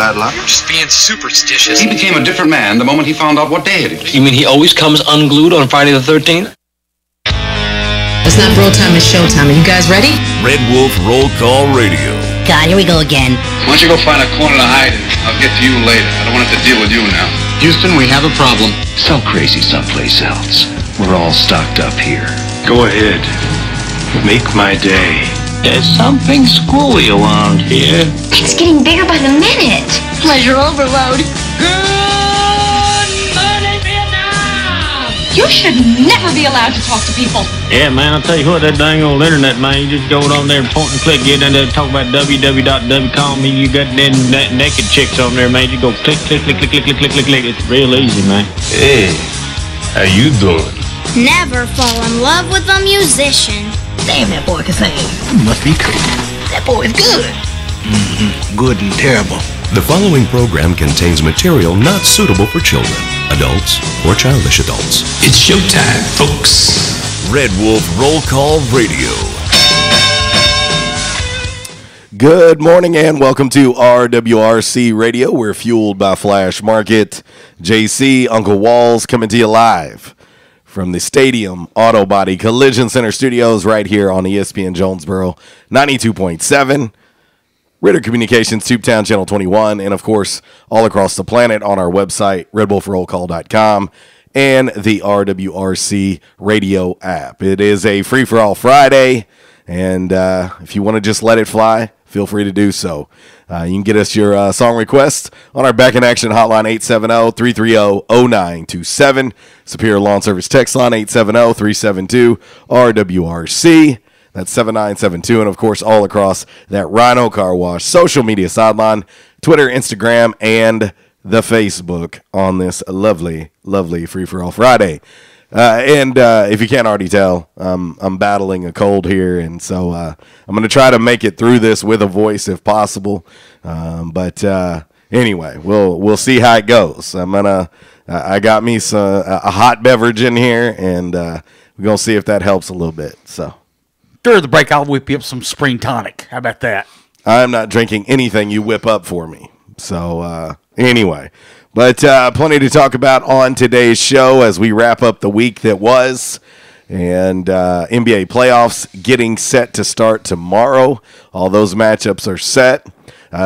bad luck? You're just being superstitious. He became a different man the moment he found out what day it is. You mean he always comes unglued on Friday the 13th? It's not bro time, it's showtime. Are you guys ready? Red Wolf Roll Call Radio. God, here we go again. Why don't you go find a corner to hide in? I'll get to you later. I don't want to have to deal with you now. Houston, we have a problem. Sell crazy someplace else. We're all stocked up here. Go ahead. Make my day. There's something screwy around here. It's getting bigger by the minute. Pleasure overload. Good morning, Vietnam! You should never be allowed to talk to people. Yeah, man, I'll tell you what, that dang old internet, man, you just go on there and point and click, get in there, talk about www.w, call me, you got them naked chicks on there, man, you go click, click, click, click, click, click, click, click, click. It's real easy, man. Hey, how you doing? Never fall in love with a musician. Damn, that boy can sing. Must be crazy. That boy is good. Good and terrible. The following program contains material not suitable for children, adults, or childish adults. It's showtime, folks. Red Wolf Roll Call Radio. Good morning and welcome to RWRC Radio. We're fueled by Flash Market. JC, Uncle Walls coming to you live from the Stadium Auto Body Collision Center studios right here on ESPN Jonesboro 92.7, Ritter Communications Tubetown Channel 21, and of course all across the planet on our website redwolfrollcall.com and the RWRC Radio App. It is a free-for-all Friday, and if you want to just let it fly, feel free to do so. You can get us your song requests on our Back in Action hotline, 870-330-0927. Superior Lawn Service text line, 870-372-RWRC. That's 7972. And, of course, all across that Rhino Car Wash social media sideline, Twitter, Instagram, and the Facebook on this lovely, lovely Free-for-All Friday. And if you can't already tell, I'm battling a cold here, and so I'm going to try to make it through this with a voice if possible. But anyway, we'll see how it goes. I got me a hot beverage in here, and we're going to see if that helps a little bit. So during the break, I'll whip you up some spring tonic. How about that? I'm not drinking anything you whip up for me. So anyway. But plenty to talk about on today's show as we wrap up the week that was. And NBA playoffs getting set to start tomorrow. All those matchups are set.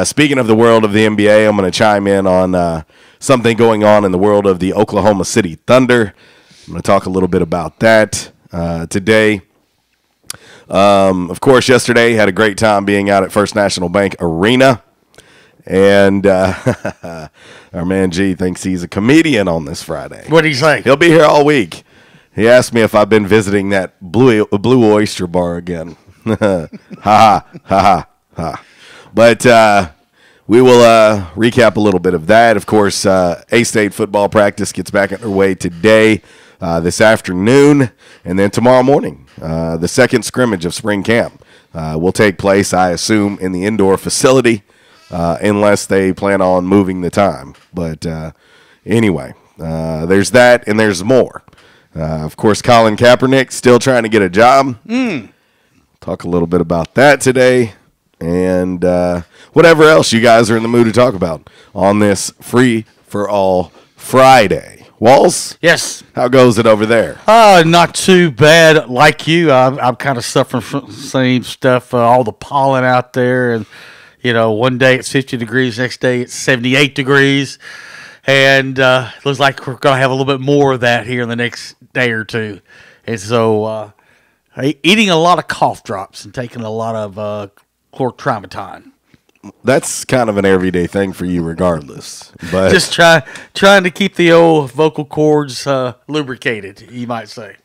Speaking of the world of the NBA, I'm going to chime in on something going on in the world of the Oklahoma City Thunder. I'm going to talk a little bit about that today. Of course, yesterday had a great time being out at First National Bank Arena. And our man G thinks he's a comedian on this Friday. What did he say? He'll be here all week. He asked me if I've been visiting that Blue Oyster Bar again. Ha ha ha ha. But we will recap a little bit of that. Of course, A-State football practice gets back underway today, this afternoon, and then tomorrow morning. The second scrimmage of spring camp will take place, I assume, in the indoor facility. Unless they plan on moving the time. But anyway, there's that and there's more. Of course, Colin Kaepernick still trying to get a job. Talk a little bit about that today. And whatever else you guys are in the mood to talk about on this Free-for-All Friday. Walls? Yes. How goes it over there? Not too bad. Like you, I'm kind of suffering from the same stuff, all the pollen out there. And you know, one day it's 50 degrees, next day it's 78 degrees. And looks like we're going to have a little bit more of that here in the next day or two. And so eating a lot of cough drops and taking a lot of chlorotrimazole. That's kind of an everyday thing for you regardless. But just trying to keep the old vocal cords lubricated, you might say.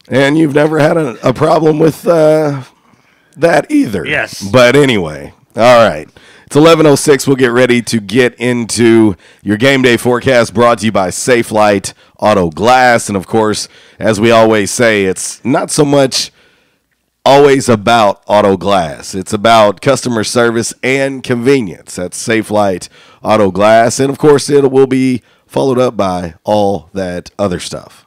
And you've never had a problem with that either. Yes. But anyway. All right. It's 11:06. We'll get ready to get into your game day forecast brought to you by Safe Light Auto Glass. And, of course, as we always say, it's not so much always about auto glass. It's about customer service and convenience. That's Safe Light Auto Glass. And, of course, it will be followed up by all that other stuff.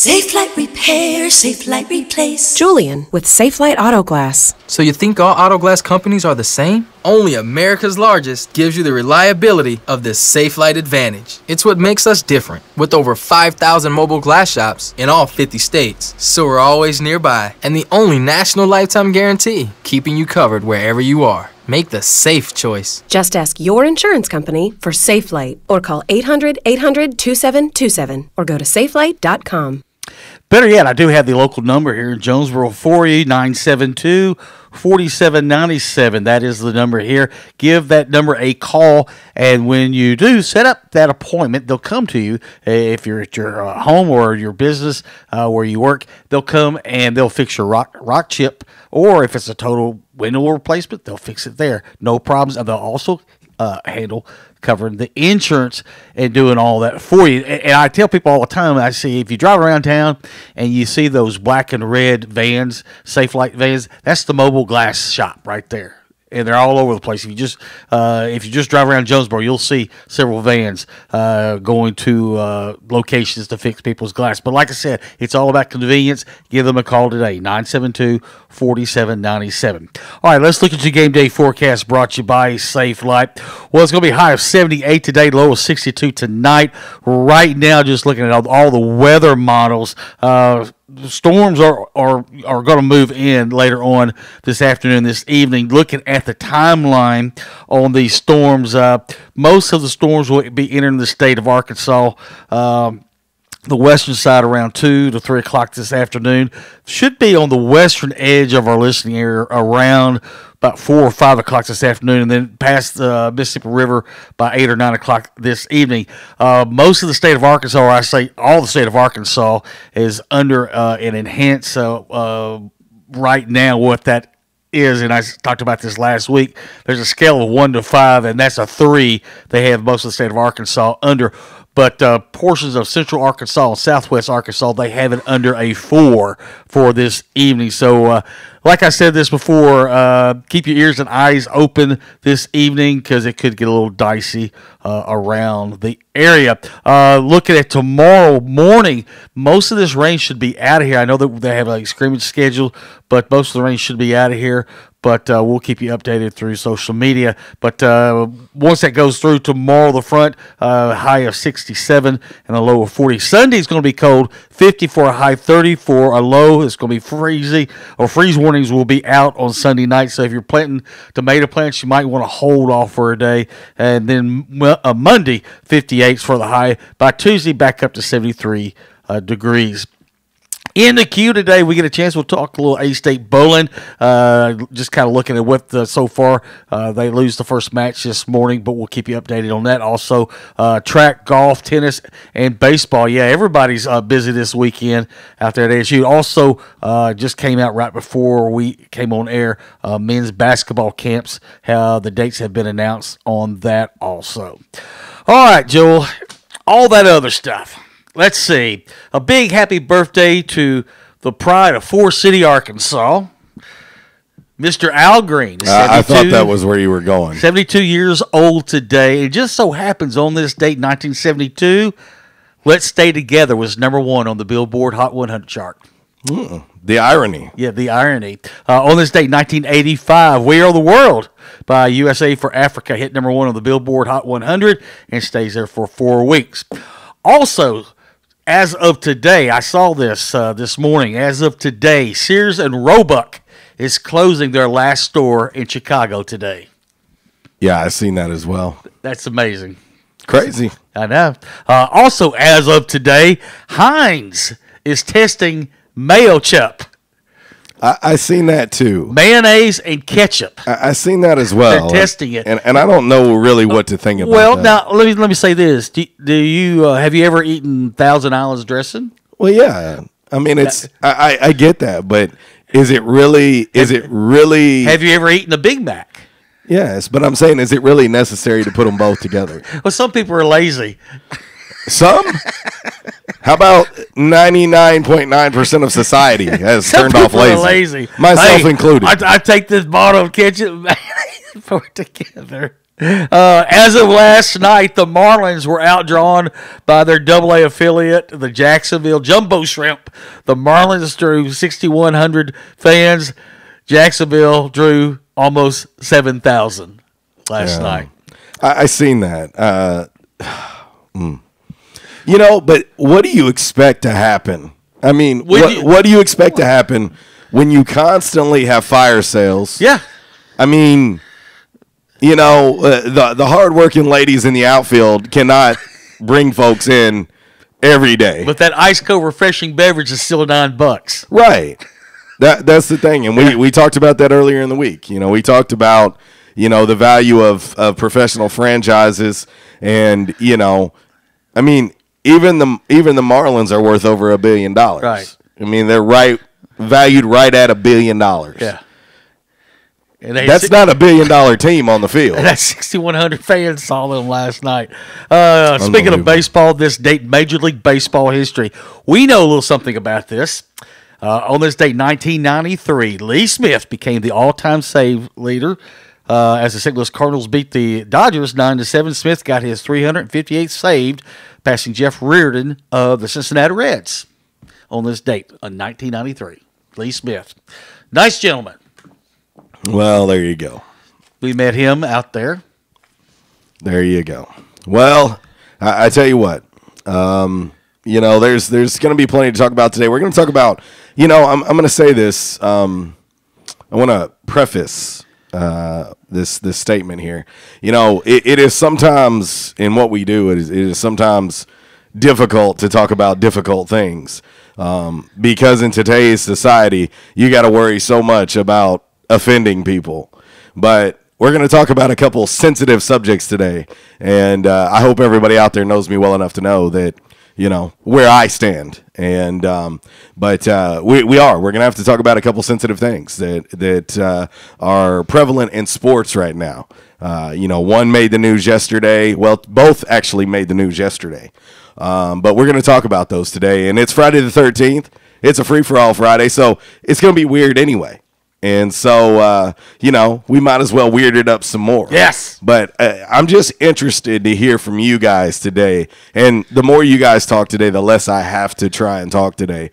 Safe Light Repair, Safe Light Replace. Julian with Safe Light Auto Glass. So you think all auto glass companies are the same? Only America's largest gives you the reliability of this Safe Light advantage. It's what makes us different, with over 5,000 mobile glass shops in all 50 states. So we're always nearby, and the only national lifetime guarantee, keeping you covered wherever you are. Make the safe choice. Just ask your insurance company for Safe Light or call 800-800-2727 or go to safelight.com. Better yet, I do have the local number here in Jonesboro for you, 972-4797. That is the number here. Give that number a call, and when you do set up that appointment, they'll come to you. If you're at your home or your business where you work, they'll come and they'll fix your rock chip, or if it's a total window replacement, they'll fix it there. No problems. And they'll also handle covering the insurance and doing all that for you. And I tell people all the time, I see if you drive around town and you see those black and red vans, Safe Light vans, that's the mobile glass shop right there. And they're all over the place. If you just drive around Jonesboro, you'll see several vans going to locations to fix people's glass. But like I said, it's all about convenience. Give them a call today, 972-4797. All right, let's look at your game day forecast brought to you by Safe Light. Well, it's going to be a high of 78 today, low of 62 tonight. Right now, just looking at all the weather models, storms are going to move in later on this afternoon, this evening. Looking at the timeline on these storms, most of the storms will be entering the state of Arkansas. The western side around 2 to 3 o'clock this afternoon. Should be on the western edge of our listening area around about 4 or 5 o'clock this afternoon, and then past the Mississippi River by 8 or 9 o'clock this evening. Most of the state of Arkansas, or I say all the state of Arkansas, is under an enhanced right now. What that is, and I talked about this last week, there's a scale of 1 to 5, and that's a 3 they have most of the state of Arkansas under. But portions of central Arkansas and southwest Arkansas, they have it under a 4 for this evening. So, like I said this before, keep your ears and eyes open this evening because it could get a little dicey around the area. Looking at tomorrow morning, most of this rain should be out of here. I know that they have a scrimmage scheduled, but most of the rain should be out of here. But we'll keep you updated through social media. But once that goes through tomorrow, the front, high of 67 and a low of 40. Sunday's going to be cold, 50 for a high, 30 for a low. It's going to be freezing, or freeze warnings will be out on Sunday night. So if you're planting tomato plants, you might want to hold off for a day. And then Monday, 58 for the high. By Tuesday, back up to 73 degrees. In the queue today, we get a chance. We'll talk a little A-State bowling. Just kind of looking at what so far they lose the first match this morning, but we'll keep you updated on that. Also, track, golf, tennis, and baseball. Yeah, everybody's busy this weekend out there at ASU. Also, just came out right before we came on air. Men's basketball camps. The dates have been announced on that also. All right, Joel. All that other stuff. Let's see. A big happy birthday to the pride of Forest City, Arkansas, Mr. Al Green. I thought that was where you were going. 72 years old today. It just so happens on this date, 1972, Let's Stay Together was #1 on the Billboard Hot 100 chart. The irony. Yeah, the irony. On this date, 1985, We Are the World by USA for Africa hit #1 on the Billboard Hot 100 and stays there for 4 weeks. Also, as of today, I saw this this morning. As of today, Sears and Roebuck is closing their last store in Chicago today. Yeah, I've seen that as well. That's amazing. Crazy. I know. Also, as of today, Heinz is testing mayo chup. I seen that too. Mayonnaise and ketchup. I seen that as well. They're testing it, and I don't know really what to think about. Well, that. now let me say this: Do you have you ever eaten Thousand Islands dressing? Well, yeah. I mean, it's I get that, but is it really? Is it really? Have you ever eaten a Big Mac? Yes, but I'm saying, is it really necessary to put them both together? Well, some people are lazy. Some? How about 99.9% of society has turned off lazy? Myself included. I take this bottle of ketchup and put it together. As of last night, the Marlins were outdrawn by their AA affiliate, the Jacksonville Jumbo Shrimp. The Marlins drew 6,100 fans. Jacksonville drew almost 7,000 last night. I seen that. You know, but what do you expect to happen? I mean, what do you expect to happen when you constantly have fire sales? Yeah. I mean, you know, the hardworking ladies in the outfield cannot bring folks in every day. But that ice cold refreshing beverage is still $9. Right. That's the thing. And we talked about that earlier in the week. You know, we talked about, you know, the value of professional franchises. And, you know, I mean, even the Marlins are worth over $1 billion. Right. I mean, they're valued right at $1 billion. Yeah. And that's not $1 billion team on the field. And that's 6,100 fans saw them last night. Speaking of baseball, this date in Major League Baseball history, we know a little something about this. On this date, 1993, Lee Smith became the all-time save leader as the St. Louis Cardinals beat the Dodgers 9-7. Smith got his 358th saved, passing Jeff Reardon of the Cincinnati Reds on this date in 1993. Lee Smith. Nice gentleman. Well, there you go. We met him out there. There you go. Well, I tell you what, you know, there's going to be plenty to talk about today. We're going to talk about, you know, I'm going to say this. I want to preface this statement here. You know, it is sometimes in what we do, it is sometimes difficult to talk about difficult things because in today's society, you got to worry so much about offending people. But we're going to talk about a couple sensitive subjects today, and I hope everybody out there knows me well enough to know that, you know, where I stand. And but we're going to have to talk about a couple sensitive things that are prevalent in sports right now. You know, one made the news yesterday. Well, both actually made the news yesterday. But we're going to talk about those today. And it's Friday the 13th. It's a free-for-all Friday, so it's going to be weird anyway. And so, you know, we might as well weird it up some more. Yes. But I'm just interested to hear from you guys today. And the more you guys talk today, the less I have to try and talk today.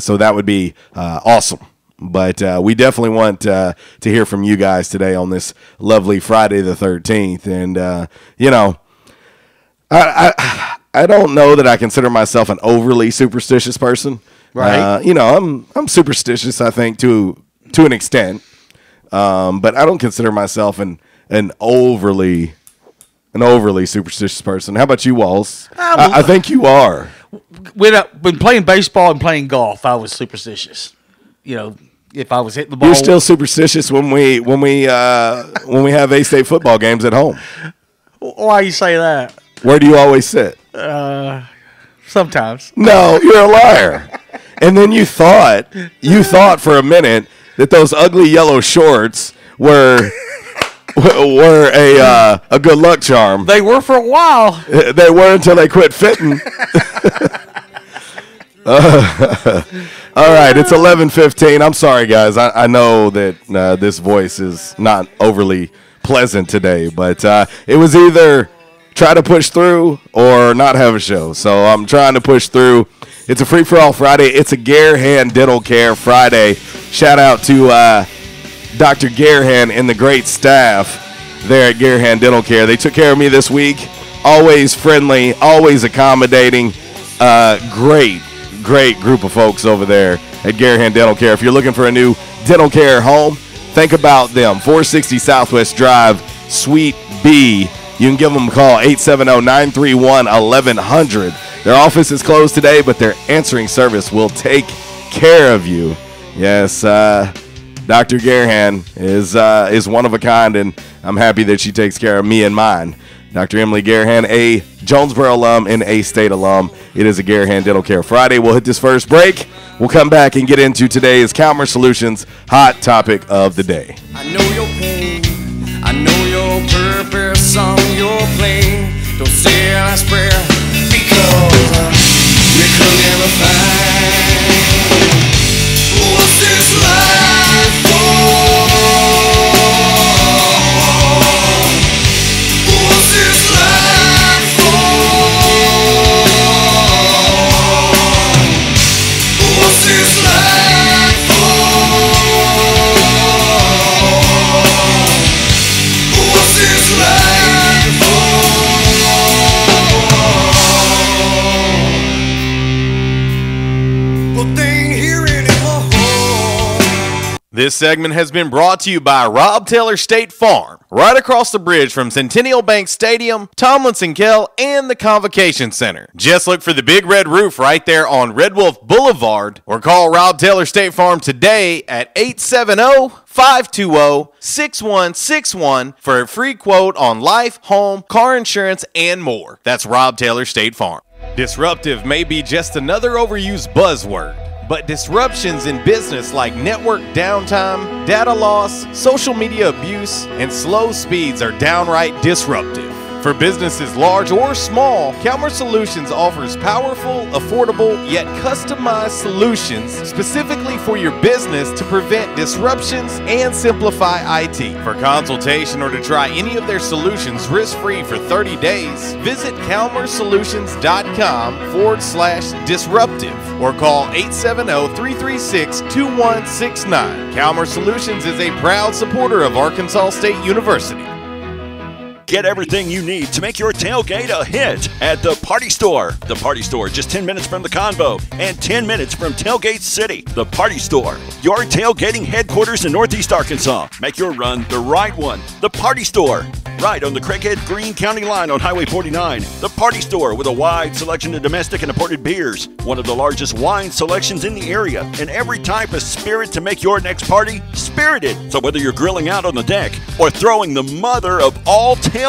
So that would be awesome. But we definitely want to hear from you guys today on this lovely Friday the 13th. And, you know, I don't know that I consider myself an overly superstitious person. Right. You know, I'm superstitious, I think, to an extent, but I don't consider myself an overly superstitious person. How about you, Walls? I think you are. When playing baseball and playing golf, I was superstitious. You know, if I was hitting the ball, you're still superstitious when we have A-State football games at home. Why you say that? Where do you always sit? Sometimes. No, you're a liar. And then you thought for a minute that those ugly yellow shorts were a good luck charm. They were for a while. They were until they quit fitting. All right, it's 11:15. I'm sorry, guys. I know that this voice is not overly pleasant today, but it was either try to push through or not have a show. So I'm trying to push through. It's a free-for-all Friday. It's a Garehan Dental Care Friday. Shout out to Dr. Garehan and the great staff there at Garehan Dental Care. They took care of me this week. Always friendly, always accommodating. Great group of folks over there at Garehan Dental Care. If you're looking for a new dental care home, think about them. 460 Southwest Drive, Suite B. You can give them a call, 870-931-1100. Their office is closed today, but their answering service will take care of you. Yes, Dr. Garehan is one of a kind, and I'm happy that she takes care of me and mine. Dr. Emily Garehan, a Jonesboro alum and A-State alum. It is a Garehan Dental Care Friday. We'll hit this first break. We'll come back and get into today's Calmer Solutions hot topic of the day. I know your pain. I know your purpose on your plane. Don't say a last prayer because we could never find what's this life for. This segment has been brought to you by Rob Taylor State Farm, right across the bridge from Centennial Bank Stadium, Tomlinson Kell, and the Convocation Center. Just look for the big red roof right there on Red Wolf Boulevard, or call Rob Taylor State Farm today at 870-520-6161 for a free quote on life, home, car insurance, and more. That's Rob Taylor State Farm. Disruptive may be just another overused buzzword, but disruptions in business like network downtime, data loss, social media abuse, and slow speeds are downright disruptive. For businesses large or small, Calmer Solutions offers powerful, affordable, yet customized solutions specifically for your business to prevent disruptions and simplify IT. For consultation or to try any of their solutions risk-free for 30 days, visit calmersolutions.com/disruptive or call 870-336-2169. Calmer Solutions is a proud supporter of Arkansas State University. Get everything you need to make your tailgate a hit at the Party Store. The Party Store, just 10 minutes from the Convo and 10 minutes from Tailgate City. The Party Store, your tailgating headquarters in Northeast Arkansas. Make your run the right one. The Party Store, right on the Craighead-Greene County line on Highway 49. The Party Store with a wide selection of domestic and imported beers. One of the largest wine selections in the area. And every type of spirit to make your next party spirited. So whether you're grilling out on the deck or throwing the mother of all tailgates,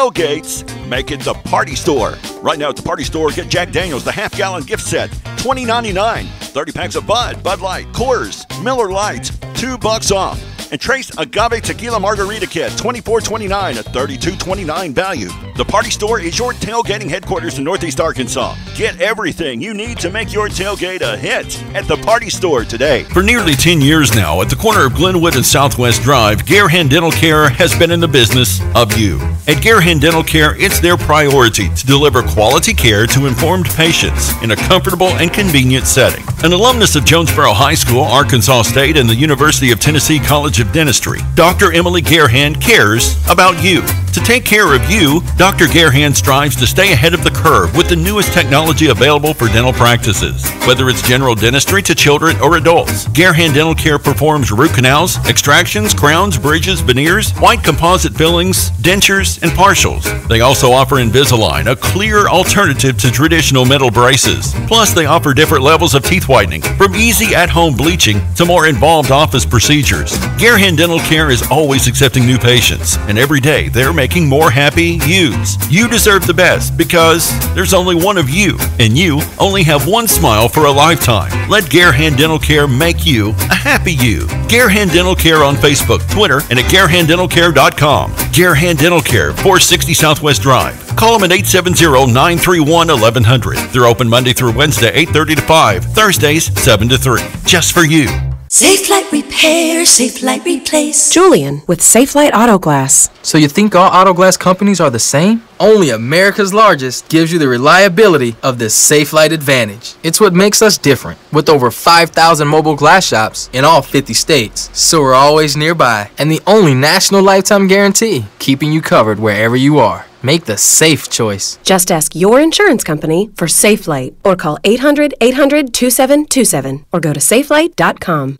make it the Party Store. Right now at the Party Store, get Jack Daniels, the half-gallon gift set, $20.99. 30 packs of Bud Light, Coors, Miller Lite, $2 off. And Trace Agave Tequila Margarita Kit, $24.29, a $32.29 value. The Party Store is your tailgating headquarters in Northeast Arkansas. Get everything you need to make your tailgate a hit at the Party Store today. For nearly 10 years now, at the corner of Glenwood and Southwest Drive, Garehan Dental Care has been in the business of you. At Garehan Dental Care, it's their priority to deliver quality care to informed patients in a comfortable and convenient setting. An alumnus of Jonesboro High School, Arkansas State, and the University of Tennessee College of Dentistry, Dr. Emily Garehan cares about you. To take care of you, Dr. Garehan strives to stay ahead of the curve with the newest technology available for dental practices. Whether it's general dentistry to children or adults, Garehan Dental Care performs root canals, extractions, crowns, bridges, veneers, white composite fillings, dentures, and partials. They also offer Invisalign, a clear alternative to traditional metal braces. Plus, they offer different levels of teeth whitening, from easy at-home bleaching to more involved office procedures. Garehan Dental Care is always accepting new patients, and every day they're making more happy yous. You deserve the best because there's only one of you, and you only have one smile for a lifetime. Let Garehan Dental Care make you a happy you. Garehan Dental Care on Facebook, Twitter, and at GarehanDentalCare.com. Garehan Dental Care, 460 Southwest Drive. Call them at 870-931-1100. They're open Monday through Wednesday, 8:30 to 5, Thursdays, 7 to 3. Just for you. Safe Light Repair, Safe Light Replace. Julian with Safe Light Auto Glass. So you think all auto glass companies are the same? Only America's largest gives you the reliability of this Safe Light advantage. It's what makes us different, with over 5,000 mobile glass shops in all 50 states. So we're always nearby, and the only national lifetime guarantee, keeping you covered wherever you are. Make the safe choice. Just ask your insurance company for Safe Light or call 800-800-2727 or go to safelight.com.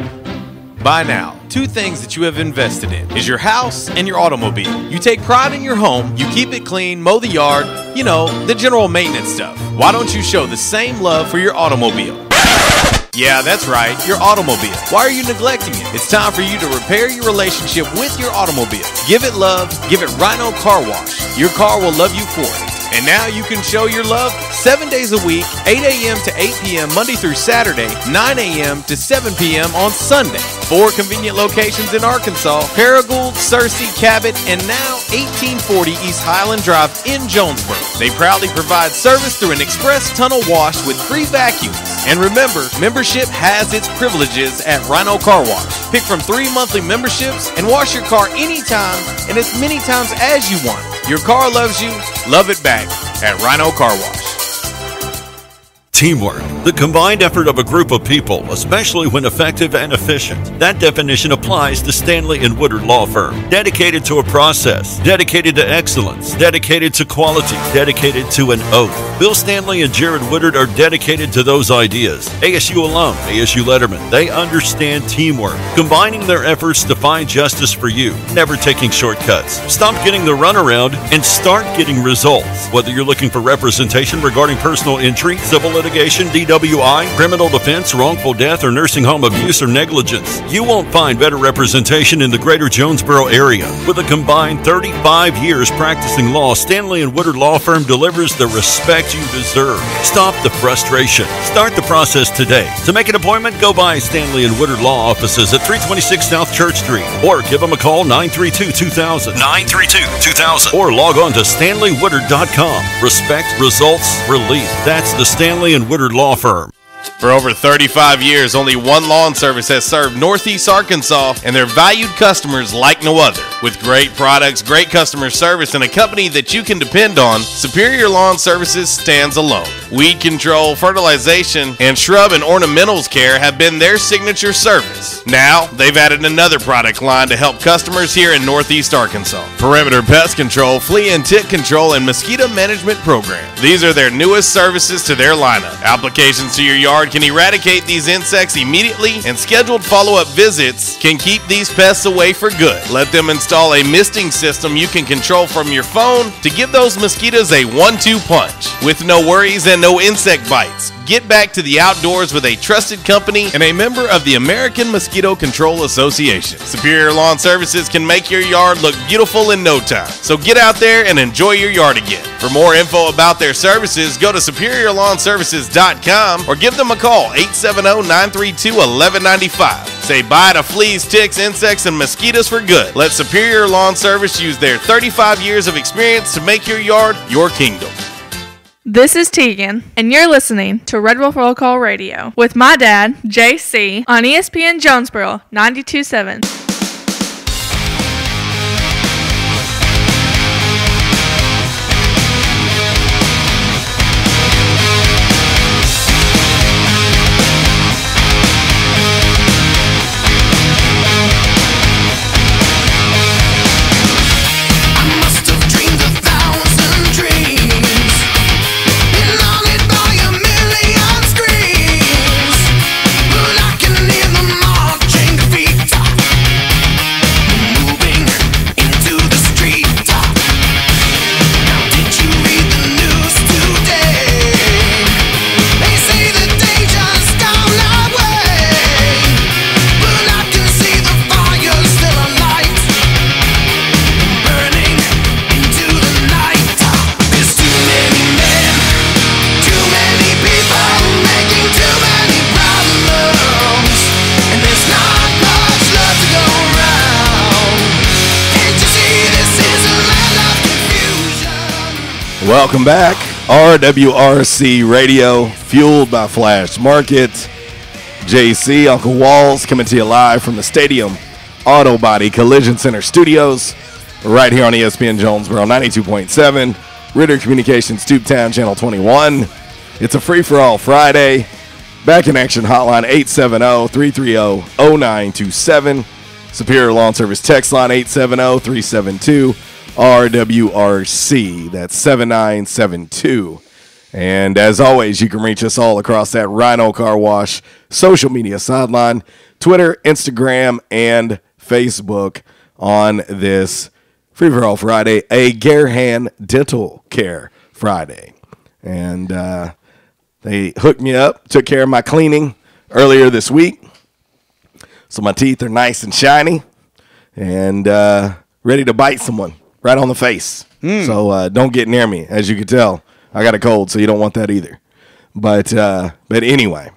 By now, two things that you have invested in is your house and your automobile. You take pride in your home, you keep it clean, mow the yard, you know, the general maintenance stuff. Why don't you show the same love for your automobile? Yeah, that's right, your automobile. Why are you neglecting it? It's time for you to repair your relationship with your automobile. Give it love, give it Rhino Car Wash. Your car will love you for it. And now you can show your love 7 days a week, 8 a.m. to 8 p.m. Monday through Saturday, 9 a.m. to 7 p.m. on Sunday. 4 convenient locations in Arkansas: Paragould, Searcy, Cabot, and now 1840 East Highland Drive in Jonesboro. They proudly provide service through an express tunnel wash with free vacuums. And remember, membership has its privileges at Rhino Car Wash. Pick from 3 monthly memberships and wash your car anytime and as many times as you want. Your car loves you, love it back at Rhino Car Wash. Teamwork, the combined effort of a group of people, especially when effective and efficient. That definition applies to Stanley & Woodard Law Firm. Dedicated to a process, dedicated to excellence, dedicated to quality, dedicated to an oath. Bill Stanley and Jared Woodard are dedicated to those ideas. ASU alum, ASU letterman, they understand teamwork, combining their efforts to find justice for you, never taking shortcuts. Stop getting the runaround and start getting results. Whether you're looking for representation regarding personal injury, civil litigation, DWI, criminal defense, wrongful death, or nursing home abuse or negligence, you won't find better representation in the greater Jonesboro area. With a combined 35 years practicing law, Stanley & Woodard Law Firm delivers the respect you deserve. Stop the frustration. Start the process today. To make an appointment, go by Stanley & Woodard Law offices at 326 South Church Street, or give them a call 932-2000. 932-2000. Or log on to StanleyWoodard.com. Respect, results, relief. That's the Stanley & Woodard Law Firm. For over 35 years, only one lawn service has served Northeast Arkansas, and their valued customers like no other. With great products, great customer service, and a company that you can depend on, Superior Lawn Services stands alone. Weed control, fertilization, and shrub and ornamentals care have been their signature service. Now, they've added another product line to help customers here in Northeast Arkansas. Perimeter Pest Control, Flea and Tick Control, and Mosquito Management Program. These are their newest services to their lineup. Applications to your yard can eradicate these insects immediately, and scheduled follow-up visits can keep these pests away for good. Let them install a misting system you can control from your phone to give those mosquitoes a 1-2 punch. With no worries and no insect bites, get back to the outdoors with a trusted company and a member of the American Mosquito Control Association. Superior Lawn Services can make your yard look beautiful in no time. So get out there and enjoy your yard again. For more info about their services, go to SuperiorLawnServices.com or give them a call, 870-932-1195. Say bye to fleas, ticks, insects, and mosquitoes for good. Let Superior Lawn Service use their 35 years of experience to make your yard your kingdom. This is Tegan, and you're listening to Red Wolf Roll Call Radio with my dad, JC, on ESPN Jonesboro 92.7. Welcome back. RWRC Radio, fueled by Flash Market. JC, Uncle Walls, coming to you live from the Stadium Auto Body Collision Center studios, right here on ESPN Jonesboro 92.7, Ritter Communications Tubetown, Channel 21. It's a free-for-all Friday. Back in action hotline 870-330-0927. Superior Lawn Service text line 870-372-RWRC. That's 7972. And as always, you can reach us all across that Rhino Car Wash social media sideline, Twitter, Instagram, and Facebook on this Free for All Friday, a Garehan Dental Care Friday. And they hooked me up, took care of my cleaning earlier this week. So my teeth are nice and shiny and ready to bite someone right on the face. So don't get near me. As you can tell, I got a cold, so you don't want that either. But anyway,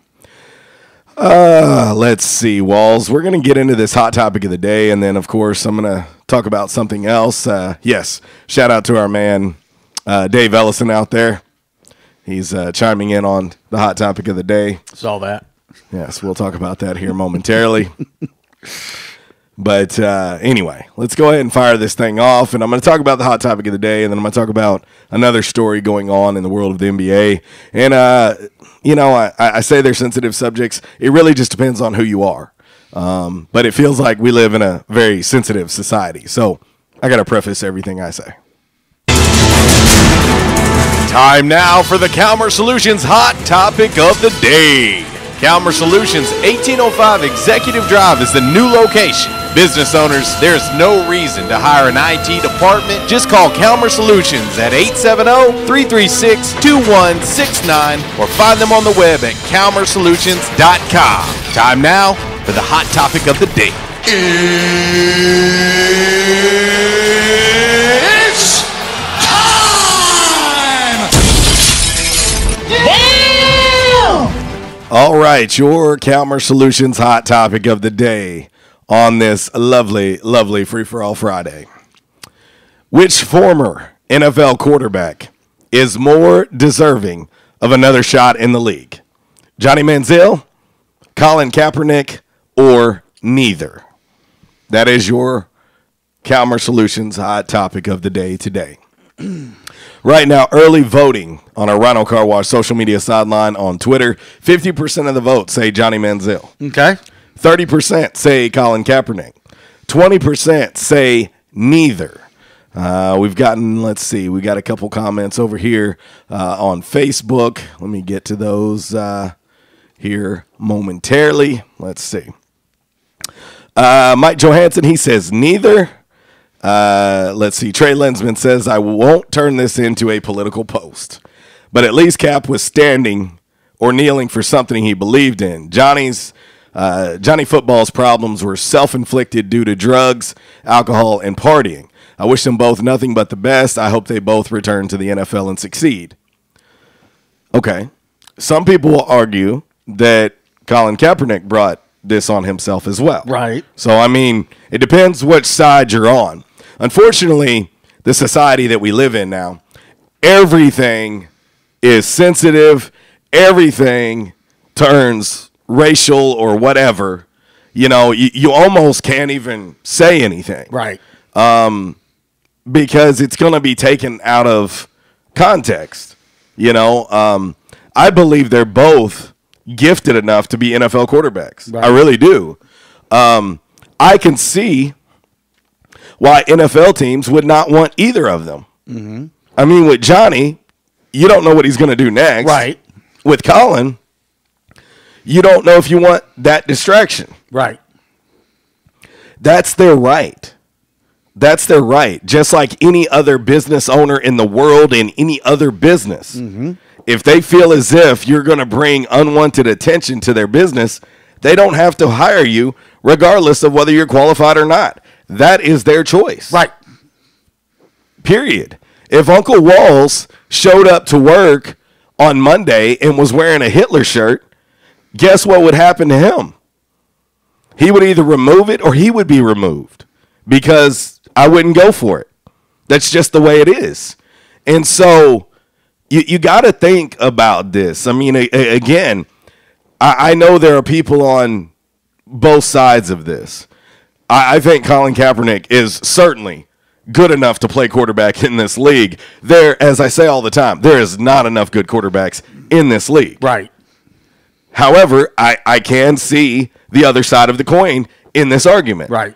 let's see, Walls. We're going to get into this hot topic of the day, and then, of course, I'm going to talk about something else. Yes, shout out to our man, Dave Ellison out there. He's chiming in on the hot topic of the day. Saw that. Yes, we'll talk about that here momentarily. But anyway, let's go ahead and fire this thing off. And I'm going to talk about the hot topic of the day, and then I'm going to talk about another story going on in the world of the NBA. And, I say they're sensitive subjects. It really just depends on who you are. But it feels like we live in a very sensitive society. So I got to preface everything I say. Time now for the Calmer Solutions Hot Topic of the Day. Calmer Solutions 1805 Executive Drive is the new location. Business owners, there's no reason to hire an IT department. Just call Calmer Solutions at 870-336-2169 or find them on the web at calmersolutions.com. Time now for the Hot Topic of the Day. It's time! All right, your Calmer Solutions hot topic of the day on this lovely, lovely Free-for-All Friday. Which former NFL quarterback is more deserving of another shot in the league? Johnny Manziel, Colin Kaepernick, or neither? That is your Calmer Solutions hot topic of the day today. Right now, early voting on our Rhino Car Wash social media sideline on Twitter. 50% of the votes say Johnny Manziel. Okay. 30% say Colin Kaepernick. 20% say neither. We've gotten, we got a couple comments over here on Facebook. Let me get to those here momentarily. Let's see. Mike Johansson, he says neither. Let's see. Trey Lensman says, I won't turn this into a political post. But at least Cap was standing or kneeling for something he believed in. Johnny Football's problems were self-inflicted due to drugs, alcohol, and partying. I wish them both nothing but the best. I hope they both return to the NFL and succeed. Okay. Some people will argue that Colin Kaepernick brought this on himself as well. Right. So, I mean, it depends which side you're on. Unfortunately, the society that we live in now, everything is sensitive. Everything turns racial or whatever. You know, you almost can't even say anything. Right. Because it's going to be taken out of context. You know, I believe they're both gifted enough to be NFL quarterbacks. Right. I really do. I can see why NFL teams would not want either of them. Mm-hmm. I mean, with Johnny, you don't know what he's going to do next. Right. With Colin, you don't know if you want that distraction. Right. That's their right. That's their right. Just like any other business owner in the world in any other business. Mm-hmm. If they feel as if you're going to bring unwanted attention to their business, they don't have to hire you regardless of whether you're qualified or not. That is their choice. Right. Period. If Uncle Walls showed up to work on Monday and was wearing a Hitler shirt, guess what would happen to him? He would either remove it or he would be removed because I wouldn't go for it. That's just the way it is. And so you got to think about this. I mean, again, I know there are people on both sides of this. I think Colin Kaepernick is certainly good enough to play quarterback in this league. There, as I say all the time, there is not enough good quarterbacks in this league. Right. However, I can see the other side of the coin in this argument. Right.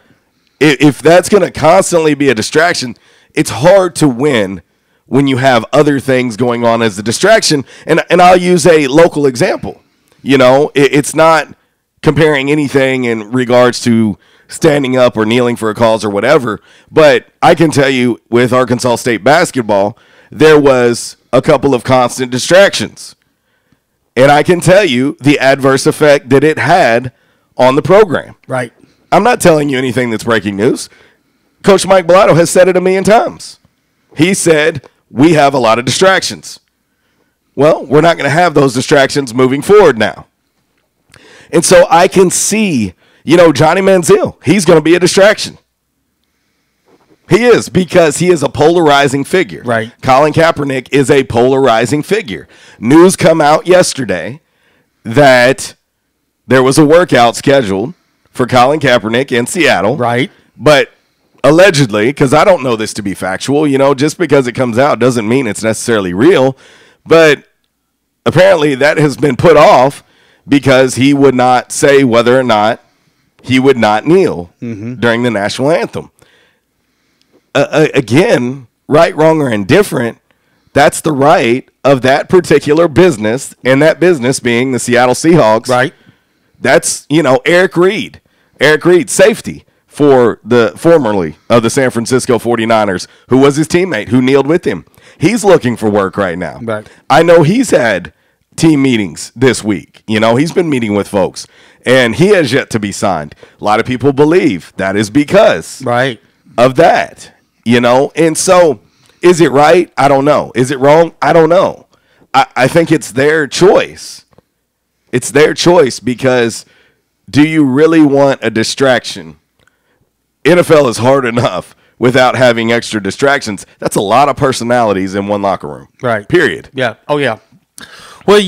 If that's going to constantly be a distraction, it's hard to win when you have other things going on as a distraction. And I'll use a local example. You know, it's not comparing anything in regards to standing up or kneeling for a cause or whatever. But I can tell you with Arkansas State basketball, there was a couple of constant distractions. And I can tell you the adverse effect that it had on the program. Right. I'm not telling you anything that's breaking news. Coach Mike Bellato has said it a million times. He said, we have a lot of distractions. Well, we're not going to have those distractions moving forward now. And so I can see, you know, Johnny Manziel, he's going to be a distraction. He is, because he is a polarizing figure. Right. Colin Kaepernick is a polarizing figure. News come out yesterday that there was a workout scheduled for Colin Kaepernick in Seattle. Right. But allegedly, because I don't know this to be factual, just because it comes out doesn't mean it's necessarily real. But apparently that has been put off because he would not say whether or not he would not kneel during the national anthem. Again, right, wrong, or indifferent, that's the right of that particular business, and that business being the Seattle Seahawks. Right. That's, Eric Reed. Eric Reed, safety for the formerly of the San Francisco 49ers, who was his teammate, who kneeled with him. He's looking for work right now. Right. I know he's had team meetings this week. He's been meeting with folks, and he has yet to be signed. A lot of people believe that is because of that, And so is it right? I don't know. Is it wrong? I don't know. I think it's their choice. It's their choice because do you really want a distraction? NFL is hard enough without having extra distractions. That's a lot of personalities in one locker room. Right. Period. Yeah. Oh, yeah. Well,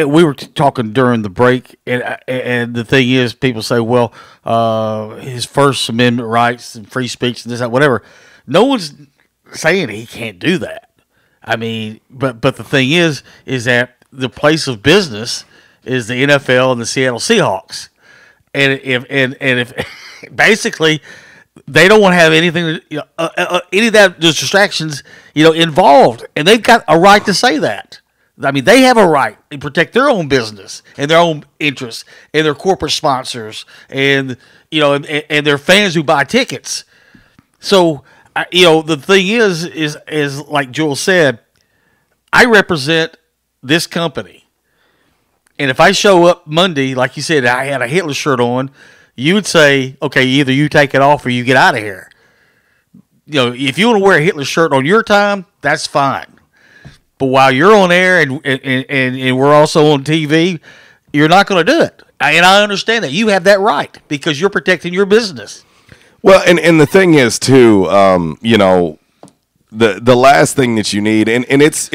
we were talking during the break, and the thing is, people say, well, his First Amendment rights and free speech and this, that, whatever. No one's saying he can't do that. I mean, but the thing is that the place of business is the NFL and the Seattle Seahawks, and if basically they don't want to have anything, any of that those distractions, involved, and they've got a right to say that. I mean, they have a right to protect their own business and their own interests and their corporate sponsors and and their fans who buy tickets. So, the thing is like Joel said, I represent this company. And if I show up Monday, like you said, I had a Hitler shirt on, you would say, okay, either you take it off or you get out of here. If you want to wear a Hitler shirt on your time, that's fine. But while you're on air and we're also on TV, you're not going to do it. And I understand that. You have that right because you're protecting your business. Well, and the thing is, too, the last thing that you need, and it's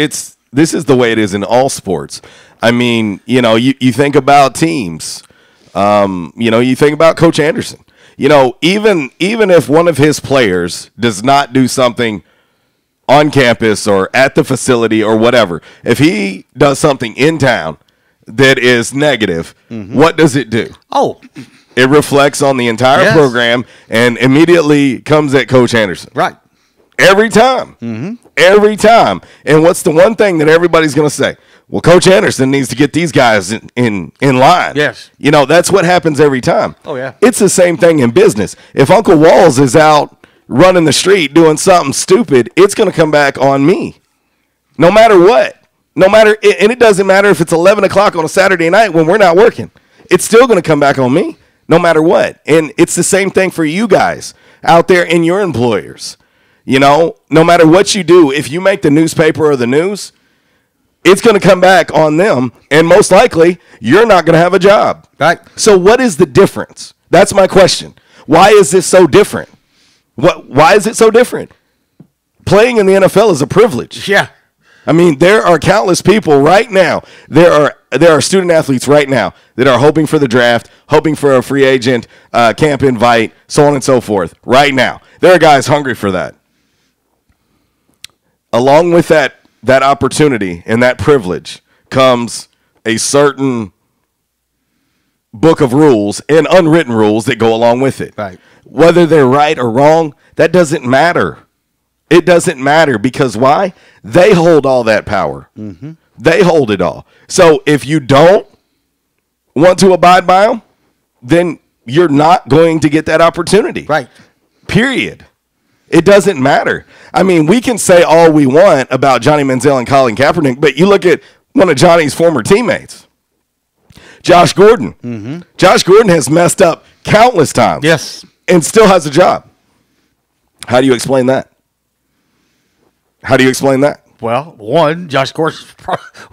this is the way it is in all sports. I mean, you think about teams. You think about Coach Anderson. Even if one of his players does not do something on campus or at the facility or whatever, if he does something in town that is negative, what does it do? Oh, it reflects on the entire program and immediately comes at Coach Anderson. Right. Every time. Every time. And what's the one thing that everybody's going to say? Well, Coach Anderson needs to get these guys in line. Yes. That's what happens every time. Oh, yeah. It's the same thing in business. If Uncle Walls is out running the street doing something stupid, it's going to come back on me. No matter what. And it doesn't matter if it's 11 o'clock on a Saturday night when we're not working. It's still going to come back on me no matter what. And it's the same thing for you guys out there and your employers. No matter what you do, if you make the newspaper or the news, it's going to come back on them. And most likely, you're not going to have a job. Right. So what is the difference? That's my question. Why is this so different? Why is it so different? Playing in the NFL is a privilege. Yeah. I mean, there are countless people right now. There are student athletes right now that are hoping for the draft, hoping for a free agent, camp invite, so on and so forth. Right now, there are guys hungry for that. Along with that opportunity and that privilege comes a certain book of rules and unwritten rules that go along with it. Right. Whether they're right or wrong, that doesn't matter. It doesn't matter because why? They hold all that power. They hold it all. So if you don't want to abide by them, then you're not going to get that opportunity. Right. Period. It doesn't matter. I mean, we can say all we want about Johnny Manziel and Colin Kaepernick, but you look at one of Johnny's former teammates, Josh Gordon. Josh Gordon has messed up countless times. Yes. And still has a job. How do you explain that? Well, one, Josh Gordon's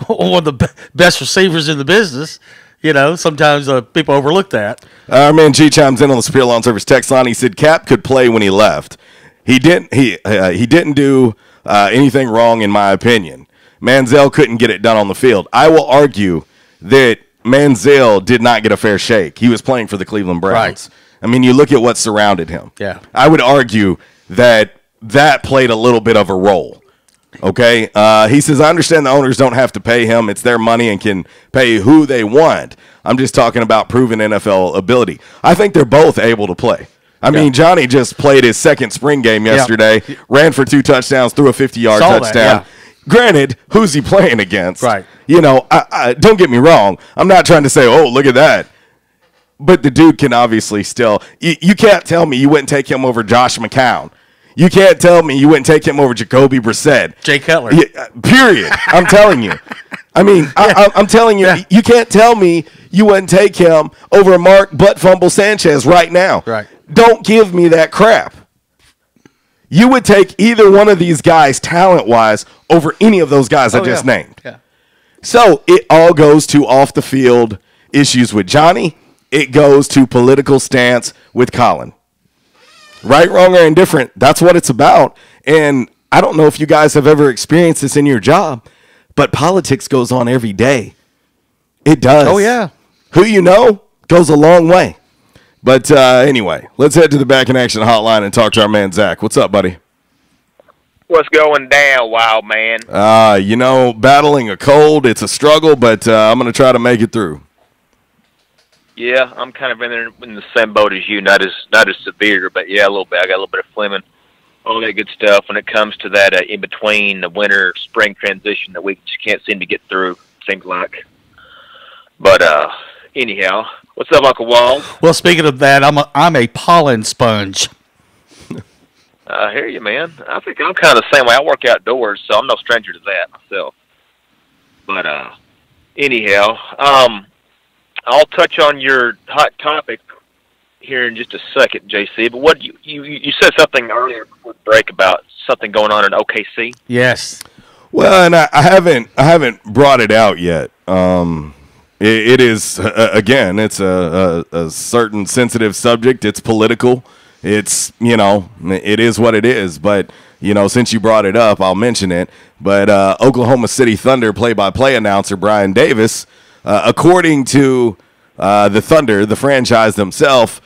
one of the best receivers in the business. Sometimes people overlook that. Our man G chimes in on the Superior Lawn Service text line. He said Cap could play when he left. He didn't do anything wrong, in my opinion. Manziel couldn't get it done on the field. I will argue that Manziel did not get a fair shake. He was playing for the Cleveland Browns. Right. I mean, you look at what surrounded him. Yeah. I would argue that played a little bit of a role. Okay? He says, I understand the owners don't have to pay him. It's their money and can pay who they want. I'm just talking about proven NFL ability. I think they're both able to play. I mean, Johnny just played his second spring game yesterday, ran for 2 touchdowns, threw a 50-yard touchdown. Granted, who's he playing against? Right. You know, I don't get me wrong. I'm not trying to say, oh, look at that. But the dude can obviously still. You can't tell me you wouldn't take him over Josh McCown. You can't tell me you wouldn't take him over Jacoby Brissett. Jay Cutler. Period. I'm telling you. I mean, I'm telling you, you can't tell me you wouldn't take him over Mark Butt Fumble Sanchez right now. Right. Don't give me that crap. You would take either one of these guys talent-wise over any of those guys I just named. Yeah. So it all goes to off-the-field issues with Johnny. It goes to political stance with Colin. Right, wrong, or indifferent, that's what it's about. And I don't know if you guys have ever experienced this in your job, but politics goes on every day. It does. Oh, yeah. Who you know goes a long way. But anyway, let's head to the Back in Action hotline and talk to our man, Zach. What's up, buddy? What's going down, wild man? You know, battling a cold, it's a struggle, but I'm going to try to make it through. Yeah, I'm kind of in the same boat as you, not as severe, but yeah, a little bit. I got a little bit of phlegm, all that good stuff when it comes to that in between the winter spring transition that we just can't seem to get through, seems like. But anyhow, what's up, Uncle Wald? Well, speaking of that, I'm a pollen sponge. I hear you, man. I think I'm kind of the same way. I work outdoors, so I'm no stranger to that myself. But anyhow, I'll touch on your hot topic here in just a second, JC. But what you said something earlier before the break about something going on in OKC? Yes. Well, and I haven't brought it out yet. It is again, it's a certain sensitive subject. It's political. It's, you know, it is what it is. But, you know, since you brought it up, I'll mention it. But Oklahoma City Thunder play-by-play announcer Brian Davis, according to the Thunder, the franchise themselves,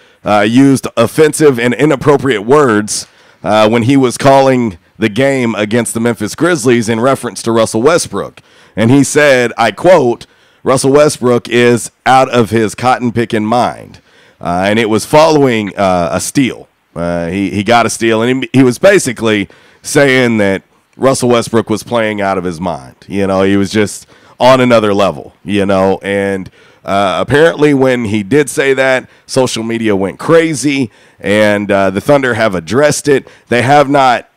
used offensive and inappropriate words when he was calling the game against the Memphis Grizzlies in reference to Russell Westbrook. And he said, I quote, Russell Westbrook is out of his cotton-picking mind. And it was following a steal. He got a steal, and he was basically saying that Russell Westbrook was playing out of his mind. You know, he was just on another level, you know. And apparently when he did say that, social media went crazy, and the Thunder have addressed it. They have not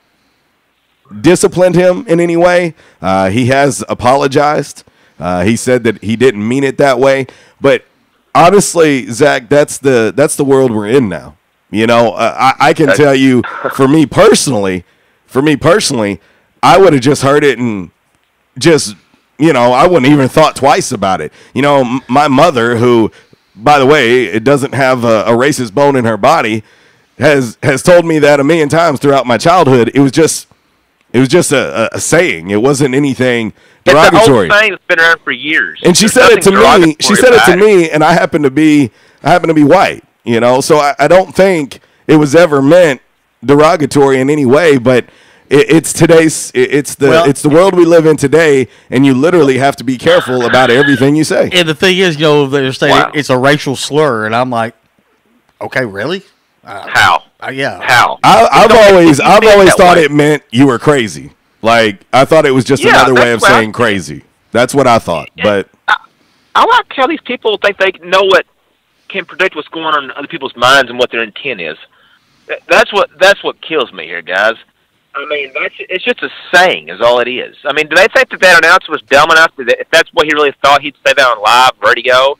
disciplined him in any way. He has apologized. He said that he didn't mean it that way. But honestly, Zach, that's the world we're in now. You know, I can tell you, for me personally, I would have just heard it and just, you know, I wouldn't even thought twice about it. You know, my mother, who, by the way, it doesn't have a racist bone in her body, has told me that a million times throughout my childhood. It was just a saying. It wasn't anything derogatory. It's an old saying that's been around for years. And she said it to me. She said it to me, and I happen to be white. You know, so I don't think it was ever meant derogatory in any way. But it's the world we live in today, and you literally have to be careful about everything you say. And the thing is, you know, they're saying it's a racial slur, and I'm like, okay, really? How? Yeah. How? I've always thought it meant you were crazy. Like, I thought it was just another way of saying crazy. That's what I thought. But I like how these people think they know what can predict what's going on in other people's minds and what their intent is. That's what kills me here, guys. I mean, it's just a saying is all it is. I mean, do they think that announcer was dumb enough that if that's what he really thought, he'd say that on live radio?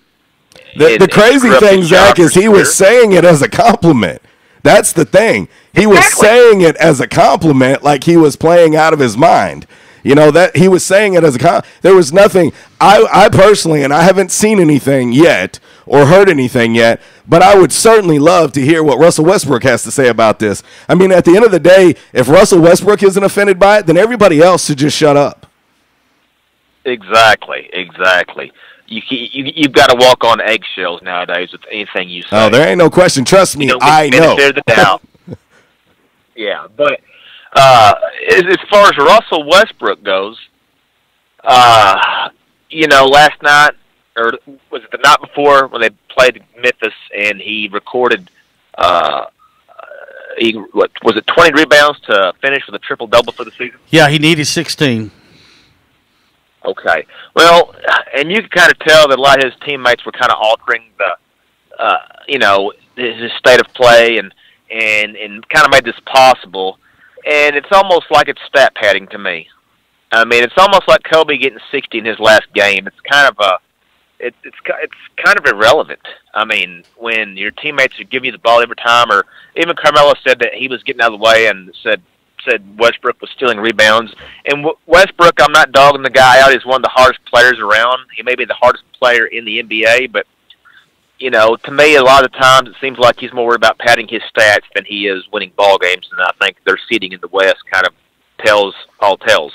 The crazy thing, Zach, is he was saying it as a compliment. That's the thing. He was saying it as a compliment, like he was playing out of his mind. You know, that he was saying it as a there was nothing. I personally, and I haven't seen anything yet or heard anything yet, but I would certainly love to hear what Russell Westbrook has to say about this. I mean, at the end of the day, if Russell Westbrook isn't offended by it, then everybody else should just shut up. Exactly. you've got to walk on eggshells nowadays with anything you say. Oh, there ain't no question. Trust me, I know. There's the doubt. Yeah, but as far as Russell Westbrook goes, last night, or was it the night before when they played Memphis, and he recorded, was it 20 rebounds to finish with a triple-double for the season? Yeah, he needed 16. Okay. Well, and you can kind of tell that a lot of his teammates were kind of altering his state of play and kind of made this possible. And it's almost like it's stat padding to me. I mean, it's almost like Kobe getting 60 in his last game. It's kind of it's kind of irrelevant. I mean, when your teammates are giving you the ball every time, or even Carmelo said that he was getting out of the way and said Westbrook was stealing rebounds. And Westbrook, I'm not dogging the guy out. He's one of the hardest players around. He may be the hardest player in the NBA, but, to me, a lot of the times it seems like he's more worried about padding his stats than he is winning ball games, and I think their seeding in the West kind of tells all tales.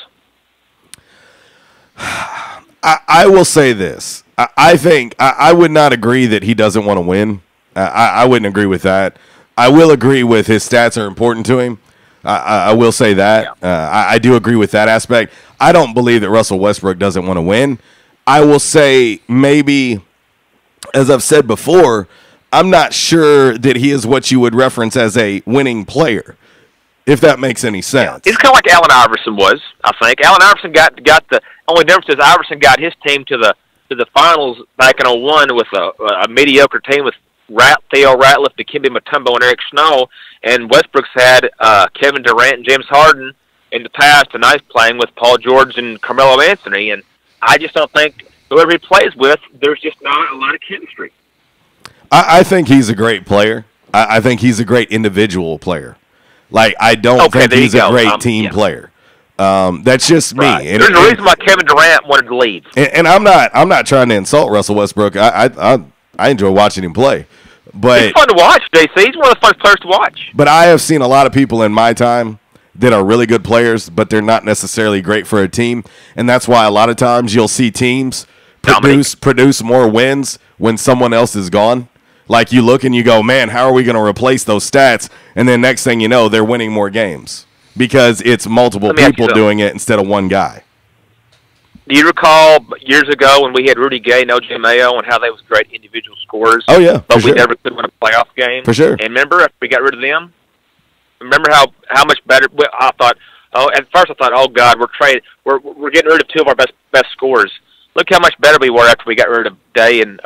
I will say this. I think I would not agree that he doesn't want to win. I wouldn't agree with that. I will agree with his stats are important to him. I will say that. Yeah. I do agree with that aspect. I don't believe that Russell Westbrook doesn't want to win. I will say maybe, as I've said before, I'm not sure that he is what you would reference as a winning player, if that makes any sense. Yeah. It's kind of like Allen Iverson was, I think. Allen Iverson got the only difference is Iverson got his team to the finals back in 2001 with a mediocre team with Theo Ratliff, Dikembe Mutombo, and Eric Snow, and Westbrook's had Kevin Durant and James Harden in the past, and I's playing with Paul George and Carmelo Anthony, and I just don't think whoever he plays with, there's just not a lot of chemistry. I think he's a great player. I think he's a great individual player. Like, I don't think he's a great team player. That's just me. Right. There's a reason why Kevin Durant wanted to leave. And I'm not trying to insult Russell Westbrook. I enjoy watching him play. But it's fun to watch, JC. He's one of the funnest players to watch. But I have seen a lot of people in my time that are really good players, but they're not necessarily great for a team. And that's why a lot of times you'll see teams produce more wins when someone else is gone. Like, you look and you go, man, how are we going to replace those stats? And then next thing you know, they're winning more games because it's multiple people doing it instead of one guy. Do you recall years ago when we had Rudy Gay and O.J. Mayo and how they was great individual scorers? Oh, yeah, but we never could win a playoff game. For sure. And remember, after we got rid of them, remember how much better I thought. Oh, at first I thought, oh God, we're getting rid of two of our best scorers. Look how much better we were after we got rid of Gay and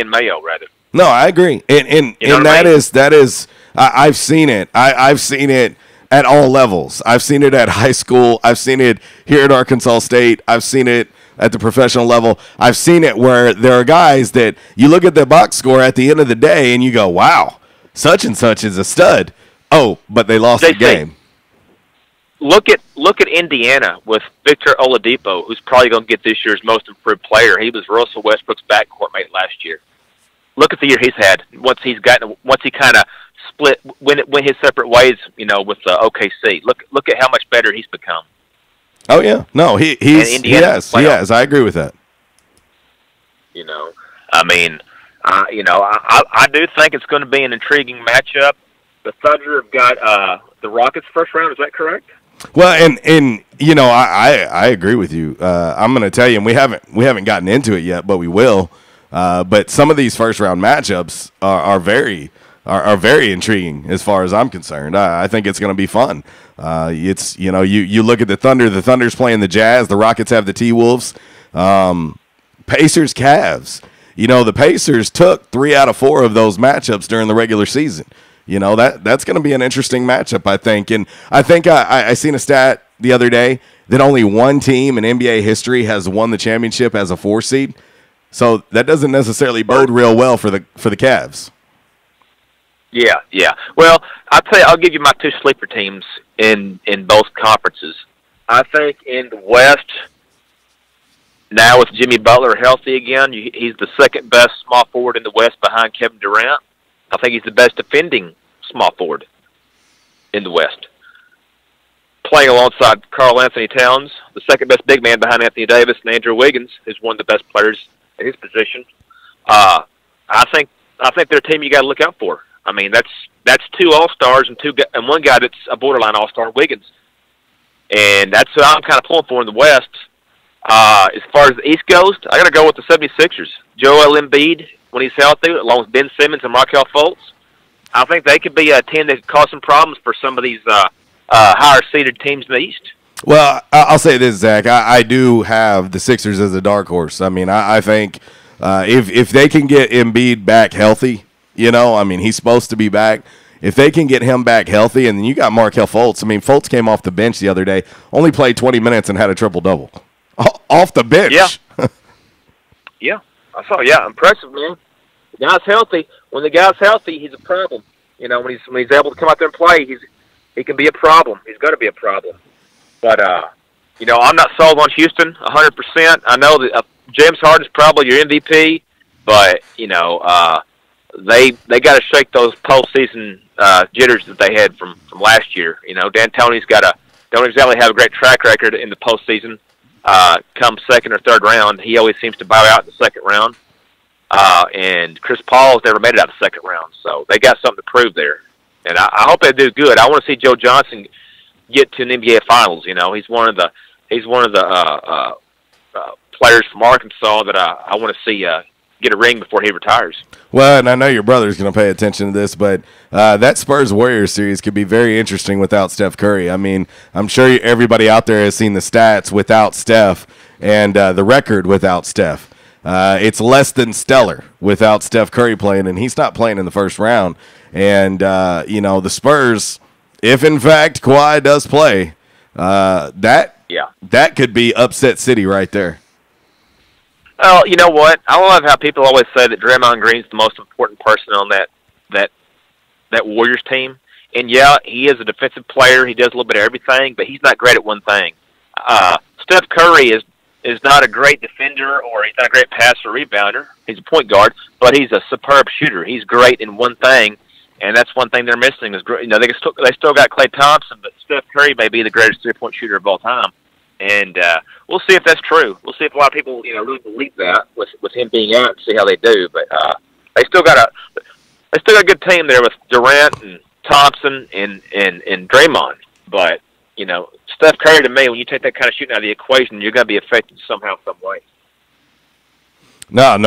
Mayo rather. No, I agree, and that is I've seen it. I've seen it at all levels. I've seen it at high school. I've seen it here at Arkansas State. I've seen it at the professional level. I've seen it where there are guys that you look at the box score at the end of the day and you go, wow, such and such is a stud. Oh, but they lost the game. Look at Indiana with Victor Oladipo, who's probably going to get this year's most improved player. He was Russell Westbrook's backcourt mate last year. Look at the year he's had. Once he kind of split, went his separate ways, with OKC. Look at how much better he's become. Oh yeah, no, he has. I agree with that. I do think it's going to be an intriguing matchup. The Thunder have got the Rockets first round. Is that correct? Well, and I agree with you. I'm going to tell you, and we haven't gotten into it yet, but we will. But some of these first round matchups are very intriguing as far as I'm concerned. I think it's going to be fun. It's you look at the Thunder. The Thunder's playing the Jazz. The Rockets have the T-Wolves. Pacers, Cavs. The Pacers took 3 out of 4 of those matchups during the regular season. That's going to be an interesting matchup, I think. And I think I seen a stat the other day that only one team in NBA history has won the championship as a 4 seed. So that doesn't necessarily bode real well for the Cavs. Yeah. Well, I'll give you my 2 sleeper teams in both conferences. I think in the West, now with Jimmy Butler healthy again, he's the second best small forward in the West behind Kevin Durant. I think he's the best defending small forward in the West. Playing alongside Karl Anthony Towns, the second best big man behind Anthony Davis, and Andrew Wiggins is one of the best players at his position. I think they're a team you got to look out for. I mean, that's 2 All-Stars and one guy that's a borderline All-Star, Wiggins. And that's what I'm kind of pulling for in the West. As far as the East goes, I got to go with the 76ers. Joel Embiid, when he's healthy, along with Ben Simmons and Markelle Fultz. I think they could be a team that could cause some problems for some of these higher-seeded teams in the East. Well, I'll say this, Zach. I do have the Sixers as a dark horse. I mean, I think if they can get Embiid back healthy, I mean, he's supposed to be back. If they can get him back healthy, and then you got Markelle Fultz. I mean, Fultz came off the bench the other day, only played 20 minutes and had a triple-double. Off the bench. Yeah. Yeah. I saw. Yeah, impressive, man. The guy's healthy. When the guy's healthy, he's a problem. When he's able to come out there and play, he can be a problem. He's going to be a problem. But I'm not sold on Houston 100%. I know that James Harden's probably your MVP, but they got to shake those postseason jitters that they had from last year. D'Antoni's don't exactly have a great track record in the postseason. Come second or third round, he always seems to bow out in the second round. And Chris Paul's never made it out the second round, so they got something to prove there. And I hope they do good. I want to see Joe Johnson get to an NBA Finals. He's one of the players from Arkansas that I want to see get a ring before he retires. Well, and I know your brother's going to pay attention to this, but that Spurs-Warriors series could be very interesting without Steph Curry. I mean, I'm sure everybody out there has seen the stats without Steph and the record without Steph. It's less than stellar without Steph Curry playing, and he's not playing in the first round. And, the Spurs, if in fact Kawhi does play, that could be upset city right there. Well, you know what? I love how people always say that Draymond Green's the most important person on that Warriors team. And, yeah, he is a defensive player. He does a little bit of everything, but he's not great at one thing. Steph Curry is not a great defender or he's not a great passer or rebounder. He's a point guard, but he's a superb shooter. He's great in one thing, and that's one thing they're missing. Is they still got Klay Thompson, but Steph Curry may be the greatest three-point shooter of all time. And we'll see if that's true. We'll see if a lot of people, really believe that with him being out and see how they do. But they still got a good team there with Durant and Thompson and Draymond. But Steph Curry, to me, when you take that kind of shooting out of the equation, you're going to be affected somehow, some way. No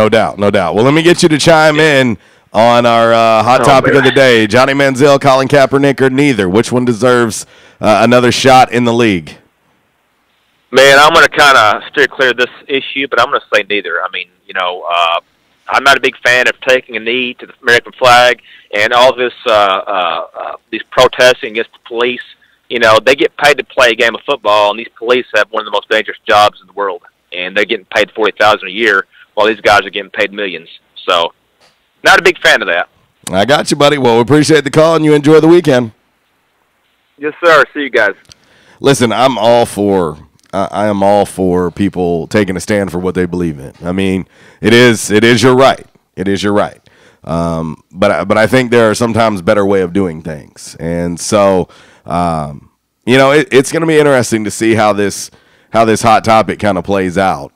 doubt. Well, let me get you to chime in on our hot topic of the day. Johnny Manziel, Colin Kaepernick, or neither? Which one deserves another shot in the league? Man, I'm going to kind of steer clear of this issue, but I'm going to say neither. I mean, I'm not a big fan of taking a knee to the American flag and all this these protesting against the police. They get paid to play a game of football, and these police have one of the most dangerous jobs in the world, and they're getting paid $40,000 a year while these guys are getting paid millions. So, not a big fan of that. I got you, buddy. Well, we appreciate the call, and you enjoy the weekend. Yes, sir. See you guys. Listen, I am all for people taking a stand for what they believe in. I mean, it is your right. It is your right. But I think there are sometimes better way of doing things, and so. It's going to be interesting to see how this hot topic kind of plays out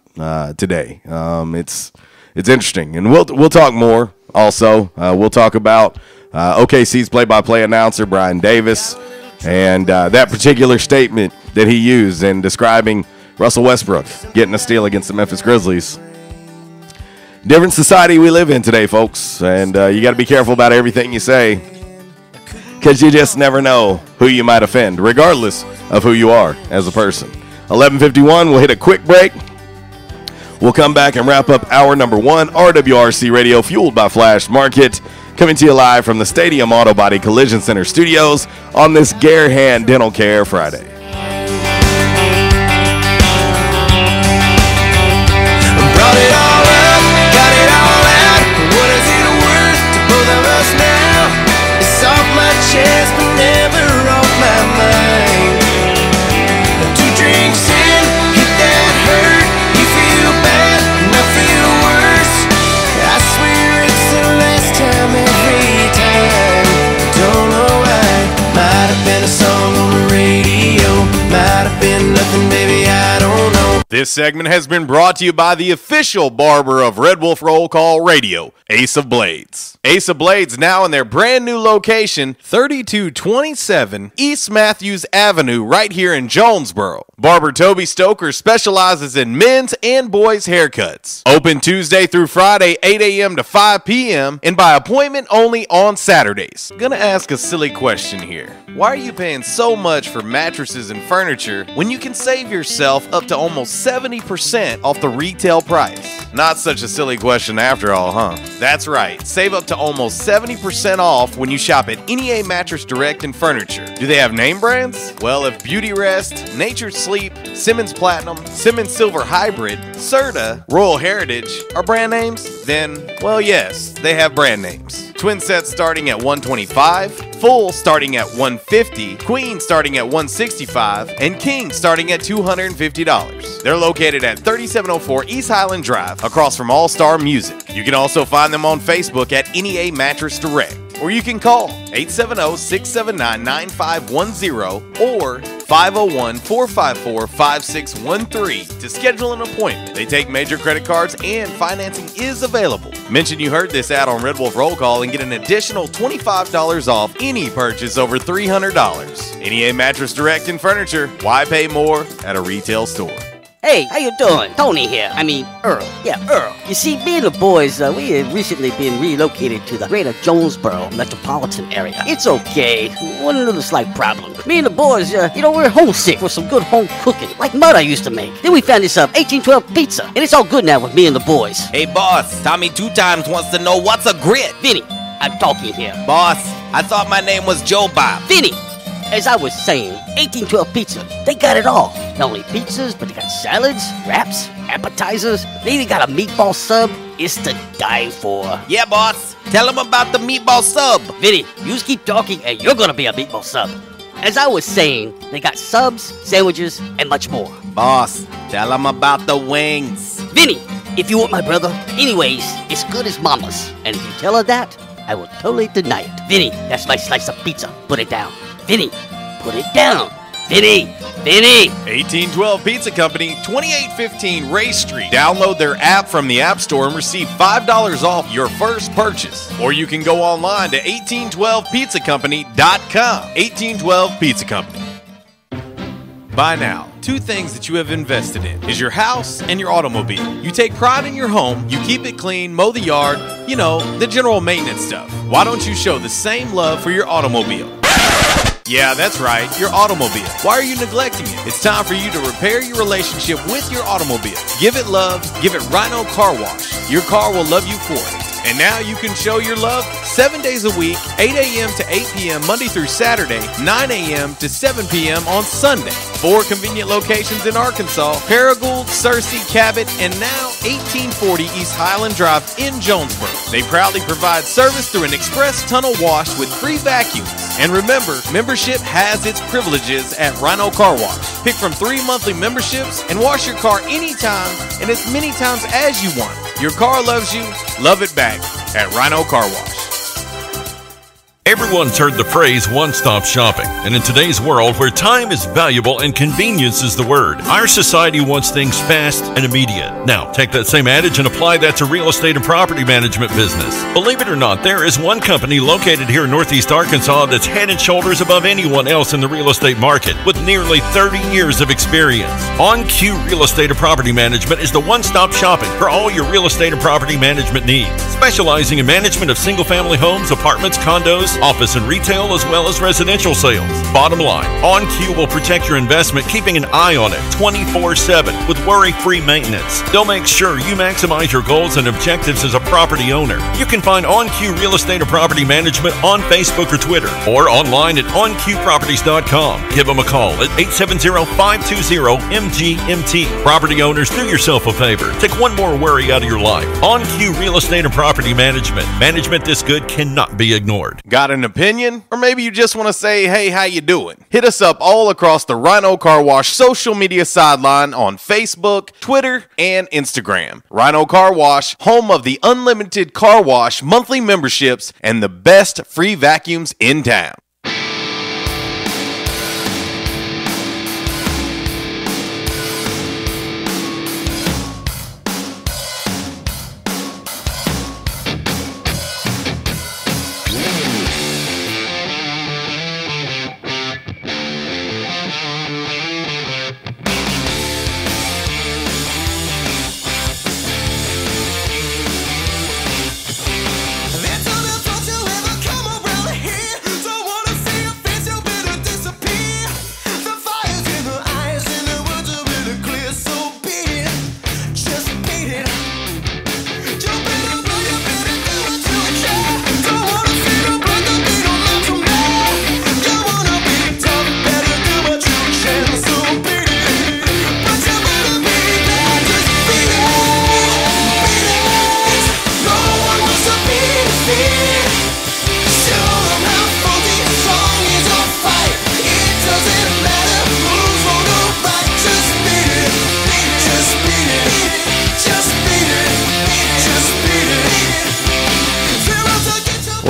today. It's interesting, and we'll talk more. Also, we'll talk about OKC's play-by-play announcer Brian Davis and that particular statement that he used in describing Russell Westbrook getting a steal against the Memphis Grizzlies. Different society we live in today, folks, and you got to be careful about everything you say. Because you just never know who you might offend, regardless of who you are as a person. 11:51, we'll hit a quick break. We'll come back and wrap up hour number 1, RWRC Radio, fueled by Flash Market, coming to you live from the Stadium Auto Body Collision Center studios on this Garehan Dental Care Friday. Brought it all up, got it all out. What is it worth to both of us now? It's off my chest, but never off my mind. 2 drinks in, hit that hurt. You feel bad, and I feel worse. I swear it's the last time every time. Don't know why. Might have been a song on the radio. Might have been nothing, baby, I don't know. This segment has been brought to you by the official barber of Red Wolf Roll Call Radio, Ace of Blades. Ace of Blades now in their brand new location, 3227 East Matthews Avenue, right here in Jonesboro. Barber Toby Stoker specializes in men's and boys' haircuts. Open Tuesday through Friday, 8 a.m. to 5 p.m. and by appointment only on Saturdays. Gonna ask a silly question here. Why are you paying so much for mattresses and furniture when you can save yourself up to almost 70% off the retail price? Not such a silly question after all, huh? That's right. Save up to almost 70% off when you shop at NEA Mattress Direct and Furniture. Do they have name brands? Well, if Beauty Rest, Nature's Sleep, Simmons Platinum, Simmons Silver Hybrid, Serta, Royal Heritage are brand names, then, well, yes, they have brand names. Twin sets starting at $125, full starting at $150, queen starting at $165, and king starting at $250. They're located at 3704 East Highland Drive, across from All Star Music. You can also find them on Facebook at NEA Mattress Direct, or you can call 870-679-9510 or 501-454-5613 to schedule an appointment. They take major credit cards and financing is available. Mention you heard this ad on Red Wolf Roll Call and get an additional $25 off any purchase over $300. NEA Mattress Direct and Furniture. Why pay more at a retail store? Hey, how you doing? Tony here. Earl. Yeah, Earl. You see, me and the boys, we have recently been relocated to the greater Jonesboro metropolitan area. It's okay. One little slight problem. Me and the boys, we're homesick for some good home cooking, like Mother used to make. Then we found this 1812 pizza, and it's all good now with me and the boys. Hey, boss, Tommy 2 Times wants to know what's a grit. Vinny, I'm talking here. Boss, I thought my name was Joe Bob. Vinny! As I was saying, 1812 Pizza, they got it all. Not only pizzas, but they got salads, wraps, appetizers. They even got a meatball sub. It's to die for. Yeah, boss. Tell them about the meatball sub. Vinny, you just keep talking and you're gonna be a meatball sub. As I was saying, they got subs, sandwiches, and much more. Boss, tell them about the wings. Vinny, if you want my brother, anyways, it's good as mama's. And if you tell her that, I will totally deny it. Vinny, that's my slice of pizza. Put it down. Vinny, put it down. Vinny! 1812 Pizza Company, 2815 Ray Street. Download their app from the App Store and receive $5 off your first purchase. Or you can go online to 1812pizzacompany.com. 1812 Pizza Company. By now, 2 things that you have invested in is your house and your automobile. You take pride in your home, you keep it clean, mow the yard, the general maintenance stuff. Why don't you show the same love for your automobile? Yeah, that's right, your automobile. Why are you neglecting it? It's time for you to repair your relationship with your automobile. Give it love, give it Rhino Car Wash. Your car will love you for it. And now you can show your love 7 days a week, 8 a.m. to 8 p.m. Monday through Saturday, 9 a.m. to 7 p.m. on Sunday. 4 convenient locations in Arkansas: Paragould, Searcy, Cabot, and now 1840 East Highland Drive in Jonesboro. They proudly provide service through an express tunnel wash with free vacuums. And remember, membership has its privileges at Rhino Car Wash. Pick from 3 monthly memberships and wash your car anytime and as many times as you want. Your car loves you, love it back at Rhino Car Wash. Everyone's heard the phrase one-stop shopping, and in today's world where time is valuable and convenience is the word, our society wants things fast and immediate. Now, take that same adage and apply that to real estate and property management business. Believe it or not, there is one company located here in Northeast Arkansas that's head and shoulders above anyone else in the real estate market with nearly 30 years of experience. On Q Real Estate and Property Management is the one-stop shopping for all your real estate and property management needs, specializing in management of single-family homes, apartments, condos, office and retail, as well as residential sales. Bottom line, OnQ will protect your investment, keeping an eye on it 24/7 with worry-free maintenance. They'll make sure you maximize your goals and objectives as a property owner. You can find OnQ Real Estate and Property Management on Facebook or Twitter, or online at onqproperties.com. Give them a call at 870-520-MGMT. Property owners, do yourself a favor. Take one more worry out of your life. OnQ Real Estate and Property Management. Management this good cannot be ignored. Got an opinion? Or maybe you just want to say, hey, how you doing? Hit us up all across the Rhino Car Wash social media sideline on Facebook, Twitter, and Instagram. Rhino Car Wash, home of the unlimited car wash monthly memberships and the best free vacuums in town.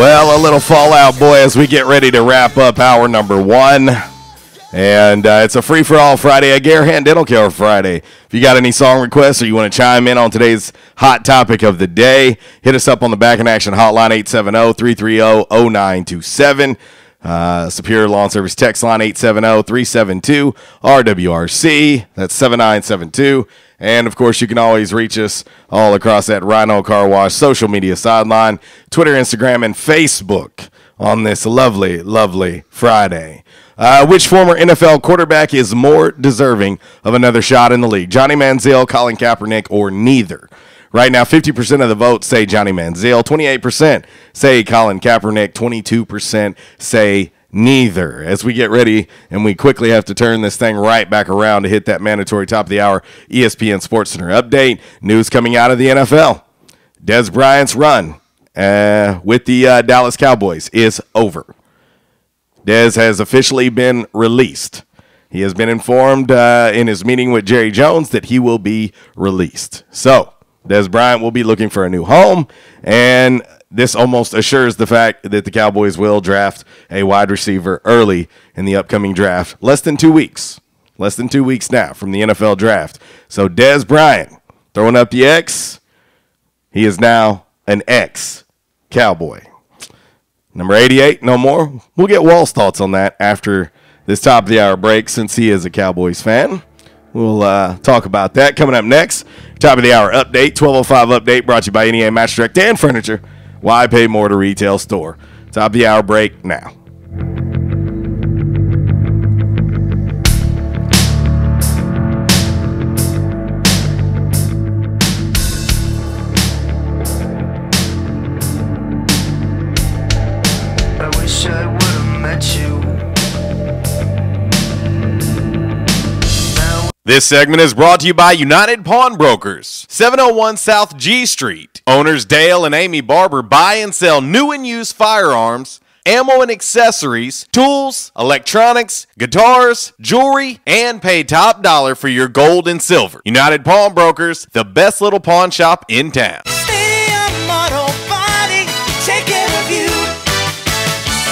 Well, a little Fallout Boy as we get ready to wrap up hour number 1. And it's a free-for-all Friday, a Garehan Dental Care Friday. If you got any song requests or you want to chime in on today's hot topic of the day, hit us up on the Back in Action hotline, 870-330-0927. Superior Lawn Service text line, 870-372-RWRC. That's 7972. And, of course, you can always reach us all across that Rhino Car Wash social media sideline, Twitter, Instagram, and Facebook on this lovely, lovely Friday. Which former NFL quarterback is more deserving of another shot in the league? Johnny Manziel, Colin Kaepernick, or neither? Right now, 50% of the votes say Johnny Manziel, 28% say Colin Kaepernick, 22% say neither. As we get ready, and we quickly have to turn this thing right back around to hit that mandatory top of the hour ESPN Sports Center update. News coming out of the NFL. Dez Bryant's run with the Dallas Cowboys is over. Dez has officially been released. He has been informed in his meeting with Jerry Jones that he will be released. So, Dez Bryant will be looking for a new home, and this almost assures the fact that the Cowboys will draft a wide receiver early in the upcoming draft. Less than 2 weeks. Less than 2 weeks now from the NFL draft. So, Dez Bryant throwing up the X. He is now an ex-Cowboy. Number 88, no more. We'll get Wall's thoughts on that after this top of the hour break, since he is a Cowboys fan. We'll talk about that coming up next. Top of the hour update, 12:05 update, brought to you by NEA Match Direct and Furniture. Why pay more to retail store? Top of the hour break now. This segment is brought to you by United Pawnbrokers, 701 South G Street. Owners Dale and Amy Barber buy and sell new and used firearms, ammo and accessories, tools, electronics, guitars, jewelry, and pay top dollar for your gold and silver. United Pawnbrokers, the best little pawn shop in town.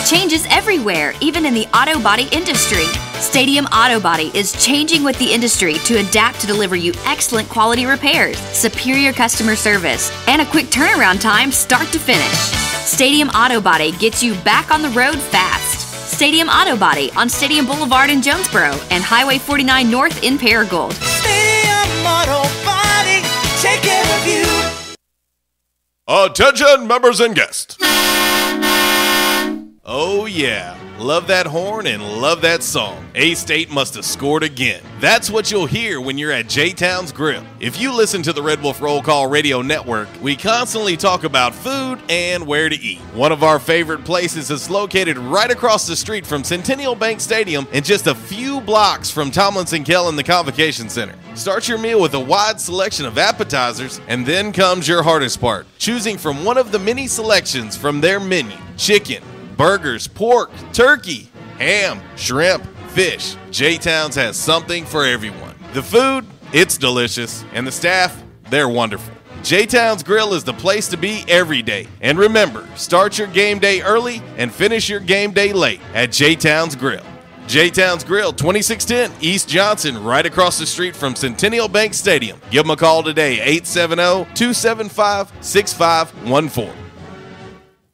Changes everywhere, even in the auto body industry. Stadium Auto Body is changing with the industry to adapt to deliver you excellent quality repairs, superior customer service, and a quick turnaround time start to finish. Stadium Auto Body gets you back on the road fast. Stadium Auto Body on Stadium Boulevard in Jonesboro and Highway 49 North in Paragould. Stadium Auto Body, take care of you. Attention members and guests. Oh yeah, love that horn and love that song. A-State must have scored again. That's what you'll hear when you're at J-Town's Grill. If you listen to the Red Wolf Roll Call Radio Network, we constantly talk about food and where to eat. One of our favorite places is located right across the street from Centennial Bank Stadium and just a few blocks from Tomlinson Kell and the Convocation Center. Start your meal with a wide selection of appetizers, and then comes your hardest part, choosing from one of the many selections from their menu. Chicken, burgers, pork, turkey, ham, shrimp, fish. J-Town's has something for everyone. The food, it's delicious, and the staff, they're wonderful. J-Town's Grill is the place to be every day. And remember, start your game day early and finish your game day late at J-Town's Grill. J-Town's Grill, 2610 East Johnson, right across the street from Centennial Bank Stadium. Give them a call today, 870-275-6514.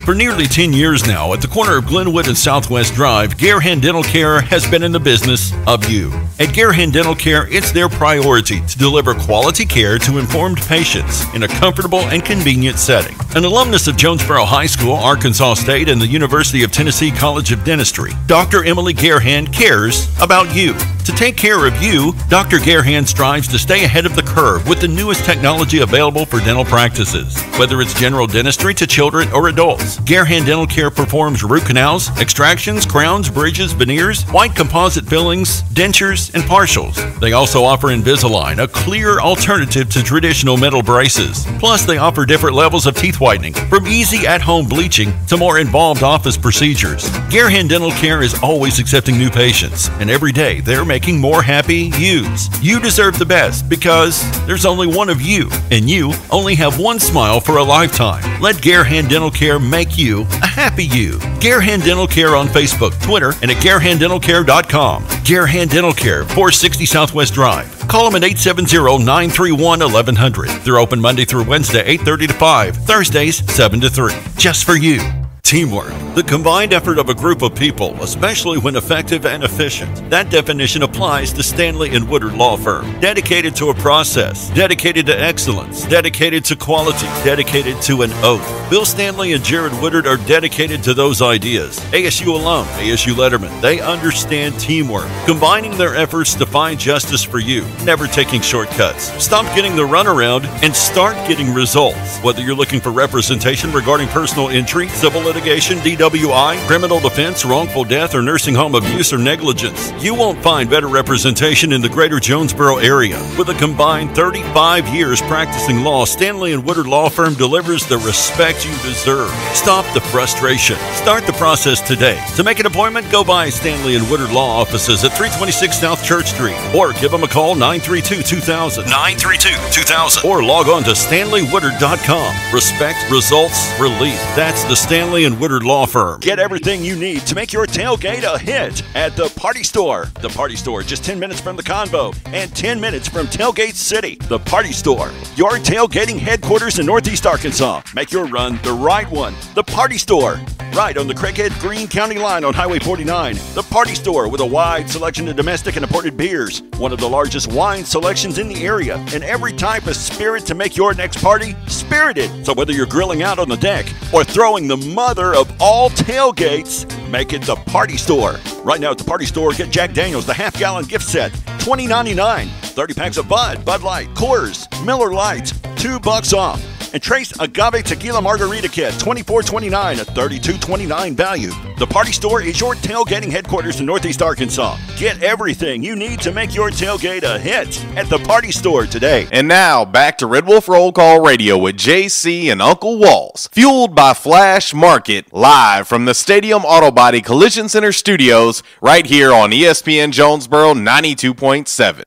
For nearly 10 years now, at the corner of Glenwood and Southwest Drive, Garehan Dental Care has been in the business of you. At Garehan Dental Care, it's their priority to deliver quality care to informed patients in a comfortable and convenient setting. An alumnus of Jonesboro High School, Arkansas State, and the University of Tennessee College of Dentistry, Dr. Emily Garehan cares about you. To take care of you, Dr. Garehan strives to stay ahead of the curve with the newest technology available for dental practices. Whether it's general dentistry to children or adults, Garehan Dental Care performs root canals, extractions, crowns, bridges, veneers, white composite fillings, dentures, and partials. They also offer Invisalign, a clear alternative to traditional metal braces. Plus, they offer different levels of teeth whitening, from easy at-home bleaching to more involved office procedures. Garehan Dental Care is always accepting new patients, and every day they're making more happy yous. You deserve the best because there's only one of you, and you only have one smile for a lifetime. Let Garehan Dental Care make you a happy you. Garehan Dental Care on Facebook, Twitter, and at GarehanDentalCare.com. Garehan Dental Care, 460 Southwest Drive. Call them at 870-931-1100. They're open Monday through Wednesday, 8:30 to 5, Thursdays, 7 to 3. Just for you. Teamwork, the combined effort of a group of people, especially when effective and efficient. That definition applies to Stanley & Woodard Law Firm. Dedicated to a process, dedicated to excellence, dedicated to quality, dedicated to an oath. Bill Stanley and Jared Woodard are dedicated to those ideas. ASU alum, ASU Letterman, they understand teamwork, combining their efforts to find justice for you, never taking shortcuts. Stop getting the runaround and start getting results. Whether you're looking for representation regarding personal injury, civil litigation, DWI, criminal defense, wrongful death, or nursing home abuse or negligence, you won't find better representation in the greater Jonesboro area. With a combined 35 years practicing law, Stanley & Woodard Law Firm delivers the respect you deserve. Stop the frustration. Start the process today. To make an appointment, go by Stanley & Woodard Law offices at 326 South Church Street, or give them a call 932-2000. 932-2000. Or log on to StanleyWoodard.com. Respect, results, relief. That's the Stanley & Woodard Law Firm. Get everything you need to make your tailgate a hit at the Party Store. The Party Store, just 10 minutes from the Convo and 10 minutes from Tailgate City. The Party Store, your tailgating headquarters in Northeast Arkansas. Make your run the right one. The Party Store, right on the Craighead-Greene County line on Highway 49. The Party Store, with a wide selection of domestic and imported beers. One of the largest wine selections in the area, and every type of spirit to make your next party spirited. So whether you're grilling out on the deck or throwing the mother of all tailgates, make it the Party Store. Right now at the Party Store, get Jack Daniels, the half-gallon gift set, $20.99. 30 packs of Bud, Bud Light, Coors, Miller Lite, $2 off. And Trace Agave Tequila Margarita Kit, $24.29, a $32.29 value. The Party Store is your tailgating headquarters in Northeast Arkansas. Get everything you need to make your tailgate a hit at the Party Store today. And now, back to Red Wolf Roll Call Radio with JC and Uncle Walls. Fueled by Flash Market, live from the Stadium Auto Body Collision Center studios, right here on ESPN Jonesboro 92.7.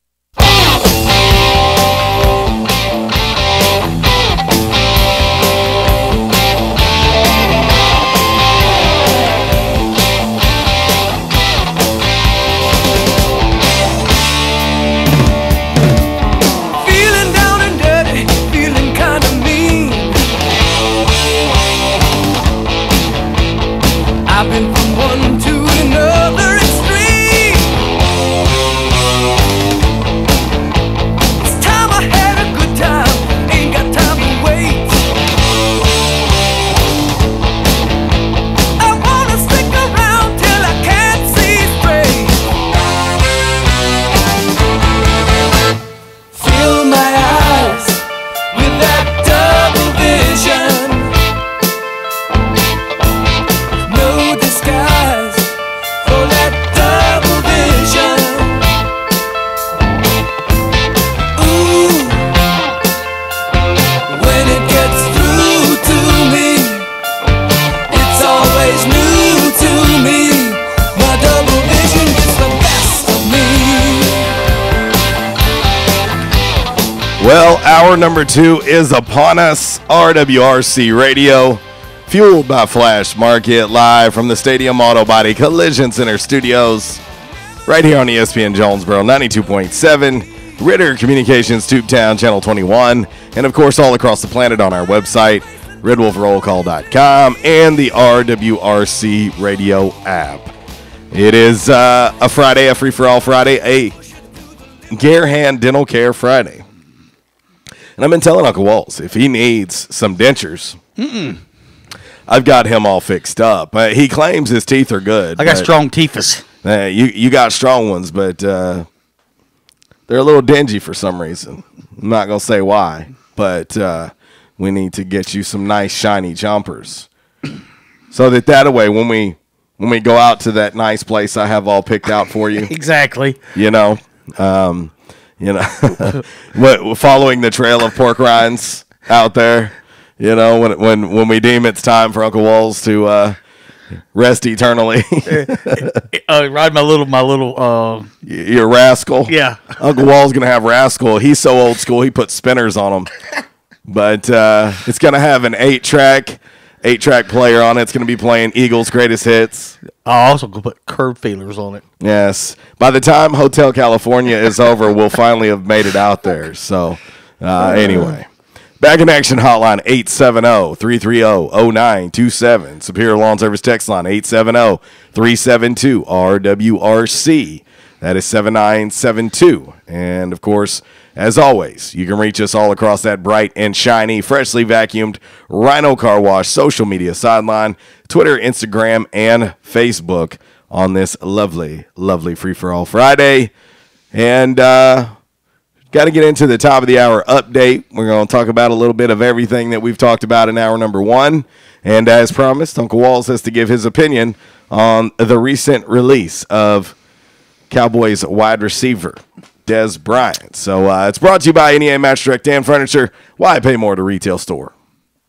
I've been from one to another extreme. This time I had a good time, ain't got time to wait. I wanna stick around till I can't see straight. Fill my eyes with that double vision. Well, hour number 2 is upon us. RWRC Radio, fueled by Flash Market, live from the Stadium Auto Body Collision Center studios, right here on ESPN Jonesboro 92.7, Ritter Communications Tubetown, Channel 21, and of course all across the planet on our website, redwolfrollcall.com, and the RWRC Radio app. It is a Friday, a free-for-all Friday, a Garehan Dental Care Friday. And I've been telling Uncle Walls, if he needs some dentures, I've got him all fixed up. He claims his teeth are good. I got strong teethus. You got strong ones, but they're a little dingy for some reason. I'm not going to say why, but we need to get you some nice shiny jumpers. So that way when we go out to that nice place I have all picked out for you. Exactly. Following the trail of pork rinds out there, when we deem it's time for Uncle Walls to Rest eternally. Ride my little. Your Rascal. Yeah. Uncle Wall's gonna have Rascal. He's so old school. He puts spinners on them. But it's gonna have an 8-track player on it. It's gonna be playing Eagles' greatest hits. I'll also go put curb feelers on it. Yes. By the time Hotel California is over, we'll finally have made it out there. So anyway. Back in Action Hotline, 870-330-0927. Superior Lawn Service text line, 870-372-RWRC. That is 7972. And, of course, as always, you can reach us all across that bright and shiny, freshly vacuumed Rhino Car Wash social media sideline, Twitter, Instagram, and Facebook on this lovely, lovely Free-for-All Friday. And, got to get into the top of the hour update. We're going to talk about a little bit of everything that we've talked about in hour number 1. And as promised, Uncle Walls has to give his opinion on the recent release of Cowboys wide receiver Dez Bryant. So it's brought to you by NEA Match Direct and Furniture. Why pay more at a retail store?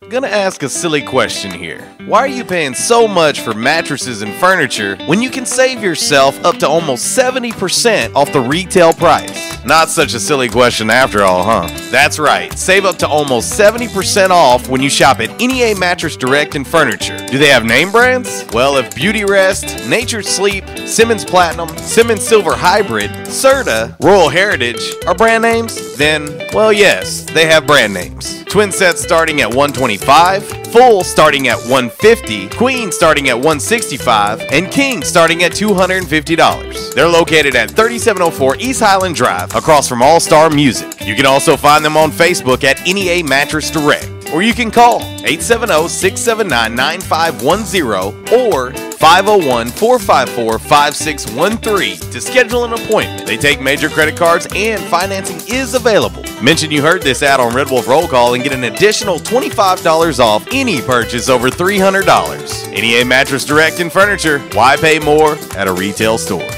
Gonna ask a silly question here. Why are you paying so much for mattresses and furniture when you can save yourself up to almost 70% off the retail price? Not such a silly question after all, huh? That's right. Save up to almost 70% off when you shop at NEA Mattress Direct and Furniture. Do they have name brands? Well, if Beauty Rest, Nature's Sleep, Simmons Platinum, Simmons Silver Hybrid, Serta, Royal Heritage are brand names, then, well, yes, they have brand names. Twin sets starting at $125, full starting at $150, queen starting at $165, and king starting at $250. They're located at 3704 East Highland Drive, across from All Star Music. You can also find them on Facebook at NEA Mattress Direct, or you can call 870-679-9510 or 501-454-5613 to schedule an appointment. They take major credit cards and financing is available. Mention you heard this ad on Red Wolf Roll Call and get an additional $25 off any purchase over $300. NEA Mattress Direct and Furniture. Why pay more at a retail store?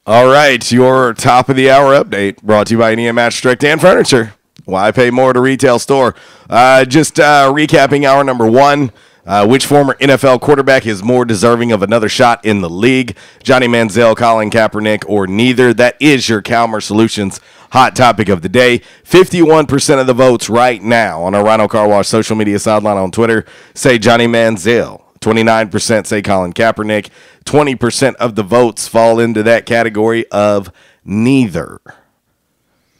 All right, your top of the hour update brought to you by NEA Mattress Direct and Furniture. Why pay more at a retail store? Just recapping hour number 1. Which former NFL quarterback is more deserving of another shot in the league? Johnny Manziel, Colin Kaepernick, or neither? That is your Calmer Solutions hot topic of the day. 51% of the votes right now on our Rhino Car Wash social media sideline on Twitter say Johnny Manziel. 29% say Colin Kaepernick. 20% of the votes fall into that category of neither.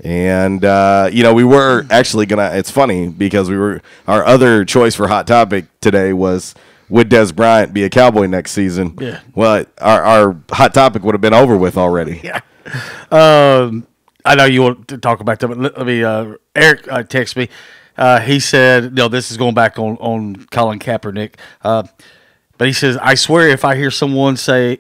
And, we were actually it's funny because our other choice for hot topic today was, would Dez Bryant be a Cowboy next season? Yeah. Well, our hot topic would have been over with already. Yeah. I know you want to talk about that, but let me, Eric texted me. He said, no, this is going back on Colin Kaepernick. But he says, I swear if I hear someone say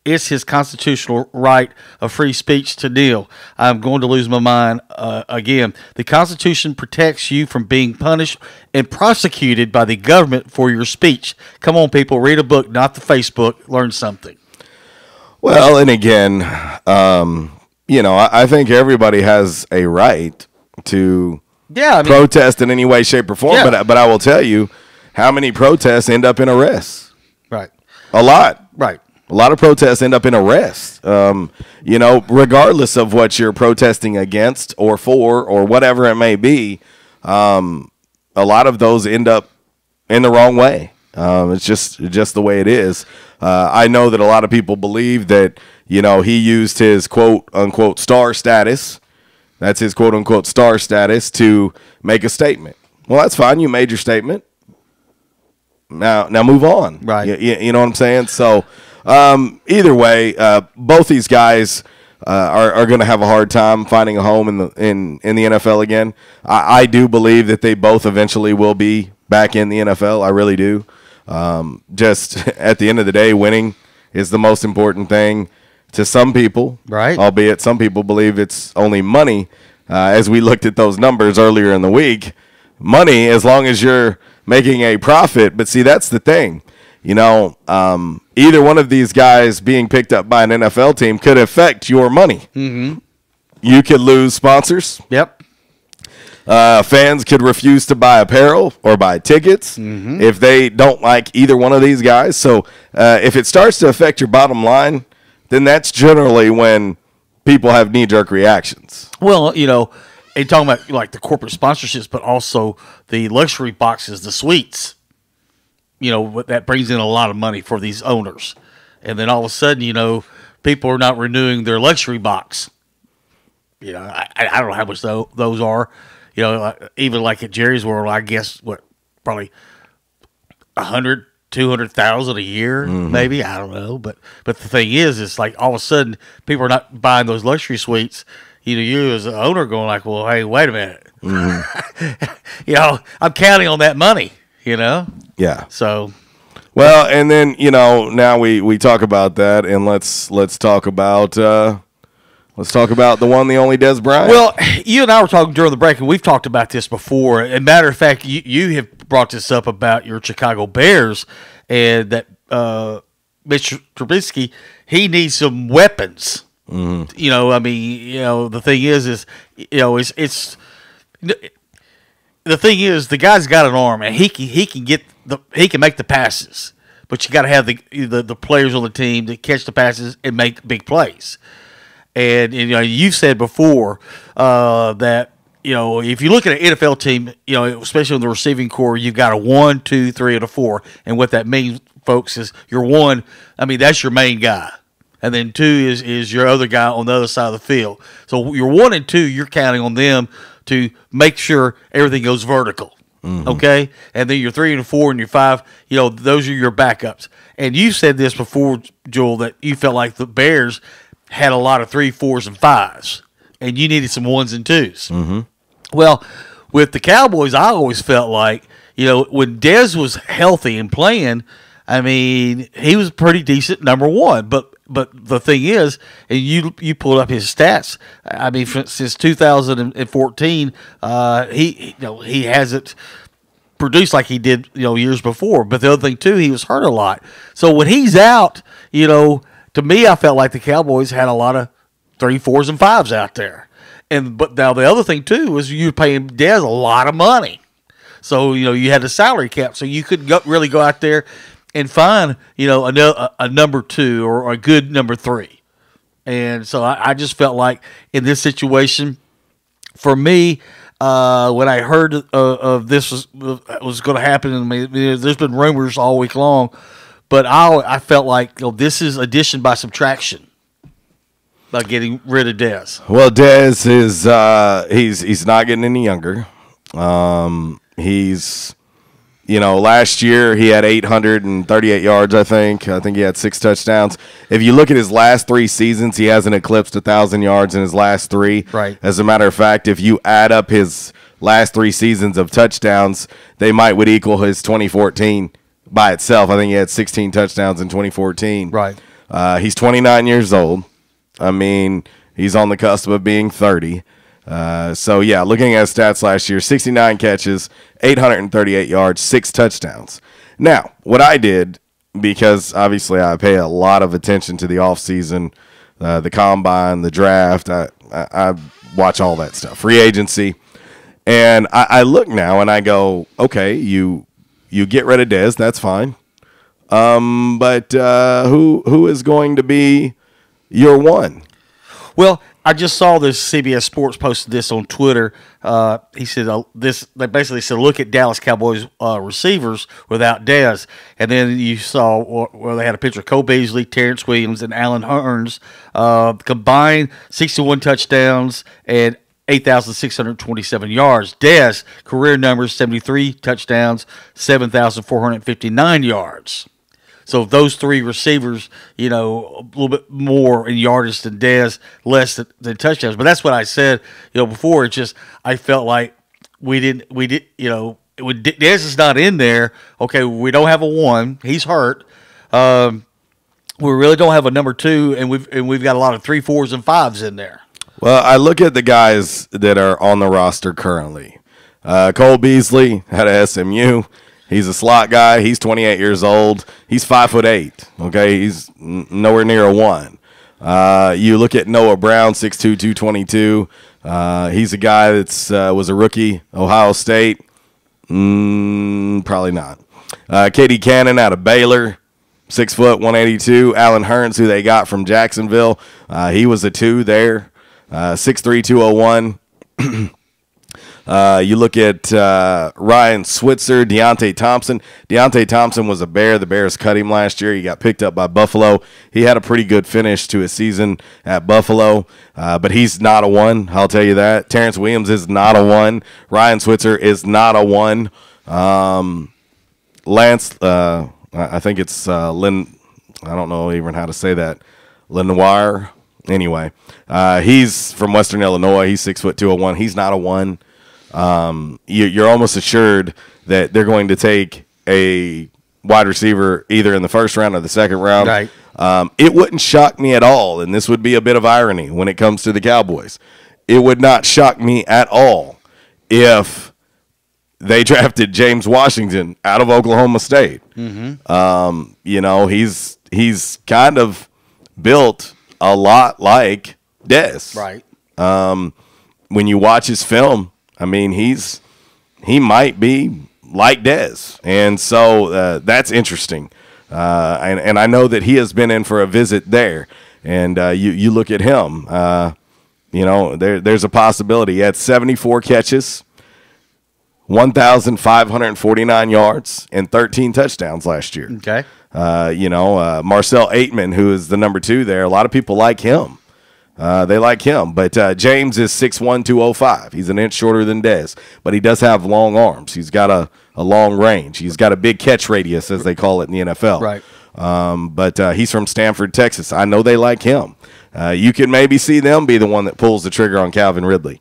it's his constitutional right of free speech to kneel, I'm going to lose my mind again. The Constitution protects you from being punished and prosecuted by the government for your speech. Come on, people, read a book, not the Facebook. Learn something. Well, and again, I think everybody has a right to protest in any way, shape, or form. Yeah. But I will tell you, how many protests end up in arrests? Right. A lot. Right. A lot of protests end up in arrests. Regardless of what you're protesting against or for or whatever it may be, a lot of those end up in the wrong way. It's just the way it is. I know that a lot of people believe that, he used his quote-unquote star status. That's his quote-unquote star status to make a statement. Well, that's fine. You made your statement. Now move on. Right. You know what I'm saying? So either way, both these guys are going to have a hard time finding a home in the NFL again. I do believe that they both eventually will be back in the NFL. I really do. Just at the end of the day, winning is the most important thing to some people. Right. Albeit some people believe it's only money. As we looked at those numbers earlier in the week, money, as long as you're making a profit. But see, that's the thing. Either one of these guys being picked up by an NFL team could affect your money. Mm-hmm. You could lose sponsors. Yep. Fans could refuse to buy apparel or buy tickets if they don't like either one of these guys. So if it starts to affect your bottom line, then that's generally when people have knee-jerk reactions. Well, and talking about like the corporate sponsorships, but also the luxury boxes, the suites. That brings in a lot of money for these owners. And then all of a sudden, people are not renewing their luxury box. I don't know how much those are. Even like at Jerry's World, I guess, probably 100, 200,000 a year, maybe. I don't know. But the thing is, it's like all of a sudden, people are not buying those luxury suites. You as an owner going like, well, hey, wait a minute. I'm counting on that money, Yeah. So. Well, and then, now we talk about that, and let's talk about the one, the only Dez Bryant. Well, you and I were talking during the break, and we've talked about this before. As a matter of fact, you have brought this up about your Chicago Bears, and that Mr. Trubisky, he needs some weapons. The thing is it's the thing is the guy's got an arm, and he can make the passes, but you got to have the players on the team that catch the passes and make big plays. And you've said before that if you look at an NFL team, especially in the receiving core, you've got a 1, 2, 3, and a 4, and what that means, folks, is your 1. That's your main guy. And then 2 is your other guy on the other side of the field. So your 1 and 2, you're counting on them to make sure everything goes vertical. Okay? And then your 3 and 4 and your 5, those are your backups. And you said this before, Joel, that you felt like the Bears had a lot of 3, 4s, and 5s, and you needed some 1s and 2s. Well, with the Cowboys, I always felt like, when Dez was healthy and playing, he was pretty decent number 1, but the thing is, and you pulled up his stats. Since 2014, he hasn't produced like he did years before. But the other thing too, he was hurt a lot. So when he's out, to me, I felt like the Cowboys had a lot of 3, 4s, and 5s out there. But now the other thing too was you were paying Dez a lot of money, so you had a salary cap, so you couldn't really go out there and find, a number 2 or a good number 3. And so I just felt like in this situation, for me, when I heard of this was going to happen, there's been rumors all week long, but I felt like this is addition by subtraction by getting rid of Dez. Well, Dez is he's not getting any younger. He's last year he had 838 yards, I think he had 6 touchdowns. If you look at his last 3 seasons, he hasn't eclipsed 1,000 yards in his last 3. Right. As a matter of fact, if you add up his last 3 seasons of touchdowns, they would equal his 2014 by itself. I think he had 16 touchdowns in 2014. Right. He's 29 years old. He's on the cusp of being 30. So, yeah, looking at stats last year, 69 catches, 838 yards, 6 touchdowns. Now, what I did, because obviously I pay a lot of attention to the offseason, the combine, the draft, I watch all that stuff, free agency, and I look now and I go, okay, you get rid of Dez, that's fine, but who is going to be your 1? Well, I just saw this. CBS Sports posted this on Twitter. He said they basically said, look at Dallas Cowboys receivers without Dez. And then you saw where they had a picture of Cole Beasley, Terrence Williams, and Alan Hearns combined 61 touchdowns and 8,627 yards. Dez, career numbers, 73 touchdowns, 7,459 yards. So those 3 receivers, a little bit more in yardage than Dez, less than touchdowns. But that's what I said, before. It's just I felt like we did, when Dez is not in there, okay, we don't have a 1. He's hurt. We really don't have a number 2, and we've got a lot of 3, 4s, and 5s in there. Well, I look at the guys that are on the roster currently. Cole Beasley out of SMU. He's a slot guy. He's 28 years old. He's 5'8". Okay, he's nowhere near a 1. You look at Noah Brown, 6'2", 222. He's a guy that's was a rookie, Ohio State. Probably not. Katie Cannon out of Baylor, 6 foot, 182. Alan Hearns, who they got from Jacksonville, he was a 2 there, 6'3", 201. You look at Ryan Switzer, Deontay Thompson. Deontay Thompson was a Bear. The Bears cut him last year. He got picked up by Buffalo. He had a pretty good finish to his season at Buffalo, but he's not a 1, I'll tell you that. Terrence Williams is not a 1. Ryan Switzer is not a 1. Lance, I think it's Lynn. I don't know even how to say that. Lenoir. Anyway, he's from Western Illinois. He's 6 foot, 201. He's not a 1. You're almost assured that they're going to take a wide receiver either in the first round or the second round. Right. It wouldn't shock me at all, and this would be a bit of irony when it comes to the Cowboys. It would not shock me at all if they drafted James Washington out of Oklahoma State. Mm-hmm. You know, he's kind of built a lot like Dez. Right. When you watch his film, I mean, he might be like Dez, and so that's interesting. And I know that he has been in for a visit there, and you look at him. You know, there's a possibility. He had 74 catches, 1,549 yards, and 13 touchdowns last year. Okay. You know, Marcel Aitman, who is the number 2 there, a lot of people like him. They like him. But James is 6'1", 205. He's an inch shorter than Dez, but he does have long arms. He's got a long range. He's got a big catch radius, as they call it in the NFL. Right. But he's from Stanford, Texas. I know they like him. You can maybe see them be the one that pulls the trigger on Calvin Ridley.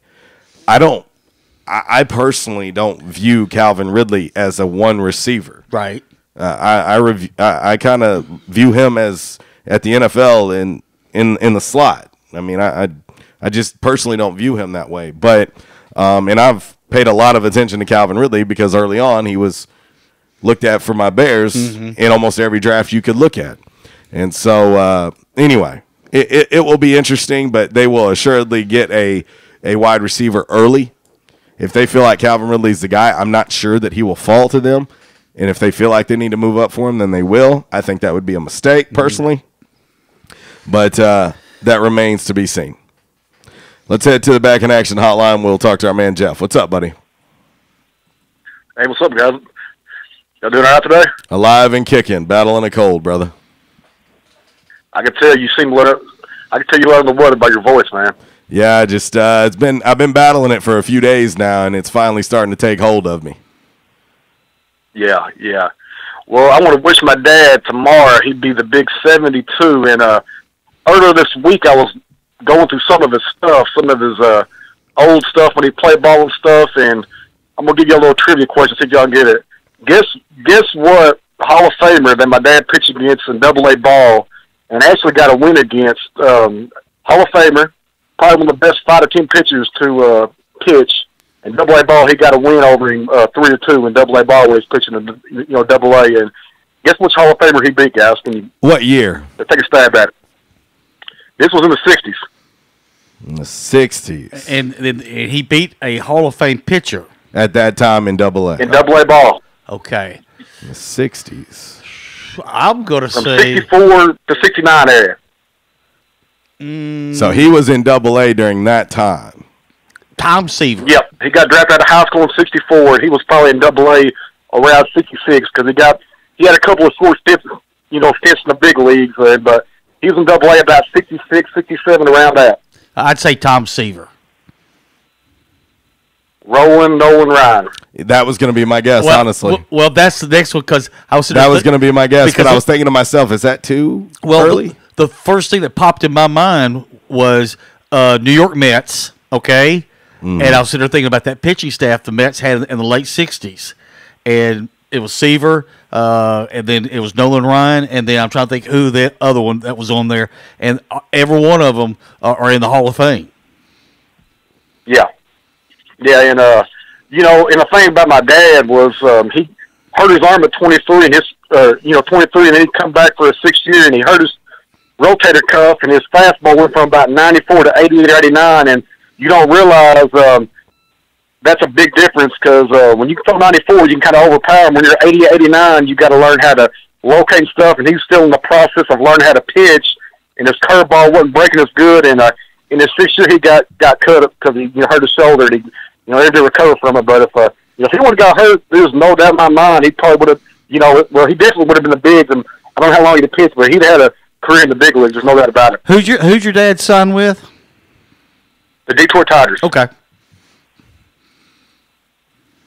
I personally don't view Calvin Ridley as a 1 receiver. Right. I kind of view him as at the NFL in the slot. I mean, I just personally don't view him that way. But and I've paid a lot of attention to Calvin Ridley because early on he was looked at for my Bears in almost every draft you could look at. And so anyway, it will be interesting, but they will assuredly get a wide receiver early. If they feel like Calvin Ridley's the guy, I'm not sure that he will fall to them. And if they feel like they need to move up for him, then they will. I think that would be a mistake, personally. But that remains to be seen. Let's head to the Back in Action hotline. We'll talk to our man, Jeff. What's up, buddy? Hey, what's up, guys? Y'all doing all right today? Alive and kicking, battling a cold, brother. I can tell you seem I can tell you under the weather by your voice, man. Yeah, I've been battling it for a few days now, and it's finally starting to take hold of me. Yeah. Well, I want to wish my dad tomorrow. He'd be the big 72, and earlier this week I was going through some of his stuff, some of his old stuff when he played ball and stuff, and I'm going to give you a little trivia question, see if y'all get it. Guess what Hall of Famer that my dad pitched against in AA ball and actually got a win against, Hall of Famer, probably one of the best fighter-team pitchers to pitch. In AA ball, he got a win over him 3-2 in AA ball when he's pitching in AA. And guess which Hall of Famer he beat, guys? Can you what year? Take a stab at it. This was in the 60s. In the 60s. And he beat a Hall of Fame pitcher. At that time in AA. In AA ball. Okay. In the 60s. I'm going to say... From 64 to 69 area. So he was in AA during that time. Tom Seaver. Yep. He got drafted out of high school in 64, and he was probably in AA around 66 because he had a couple of short stints in the big leagues, but he was in AA about 66, 67, around that. I'd say Tom Seaver. Nolan Ryan. That was going to be my guess, honestly. Well, that's the next one because I was. That was going to be my guess, but I was thinking to myself, is that too early? The first thing that popped in my mind was New York Mets, okay? And I was sitting there thinking about that pitching staff the Mets had in the late 60s. And it was Seaver, and then it was Nolan Ryan, and then I'm trying to think who the other one that was on there. And every one of them are in the Hall of Fame. Yeah. Yeah, and, and the thing about my dad was he hurt his arm at 23, and 23, and then he'd come back for his 6th year, and he hurt his rotator cuff, and his fastball went from about 94 to 88 or 89, and you don't realize that's a big difference because when you throw 94, you can kind of overpower him. When you're 80, 89, you got to learn how to locate stuff, and he's still in the process of learning how to pitch, and his curveball wasn't breaking as good, and in his 6th year he got cut because he hurt his shoulder, and he able to recover from it. But if he would have got hurt, there's no doubt in my mind he probably would have, well, he definitely would have been the bigs, and I don't know how long he'd pitched, but he'd had a career in the big leagues. There's no doubt about it. Who's your dad signed with? The Detroit Tigers. Okay.